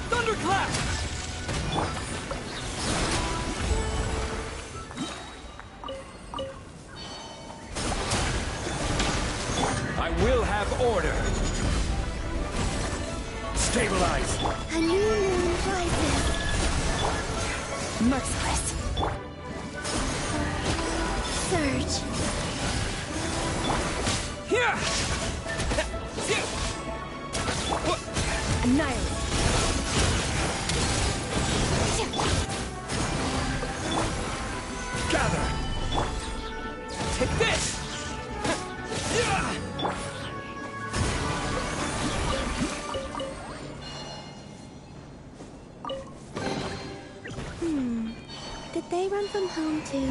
Thunderclap! I will have order. Stabilize. A new moon rises. Merciless. Surge. Here! Annihilate. Gather! Take this! Did they run from home too?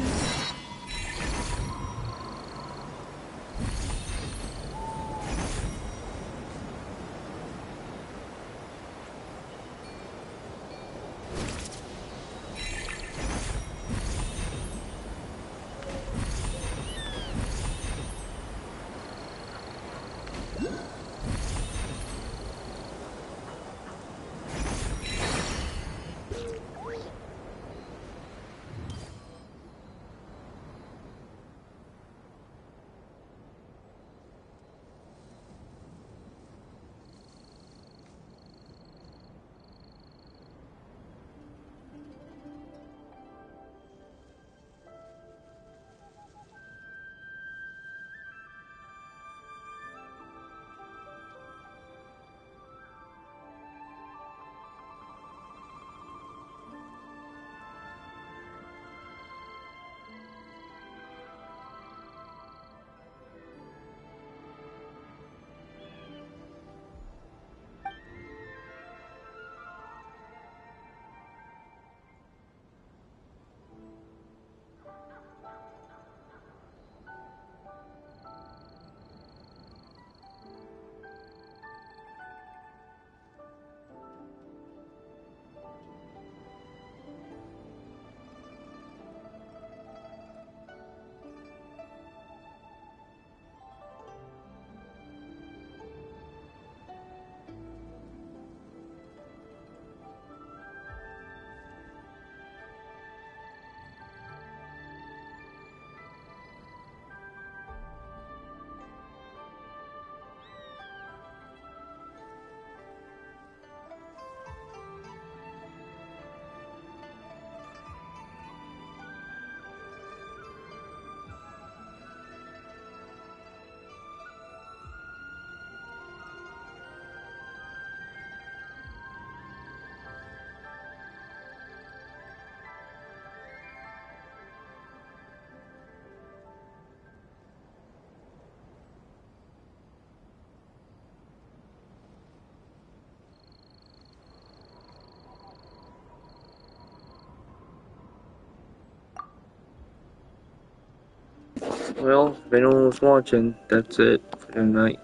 Well, if anyone was watching, that's it for tonight.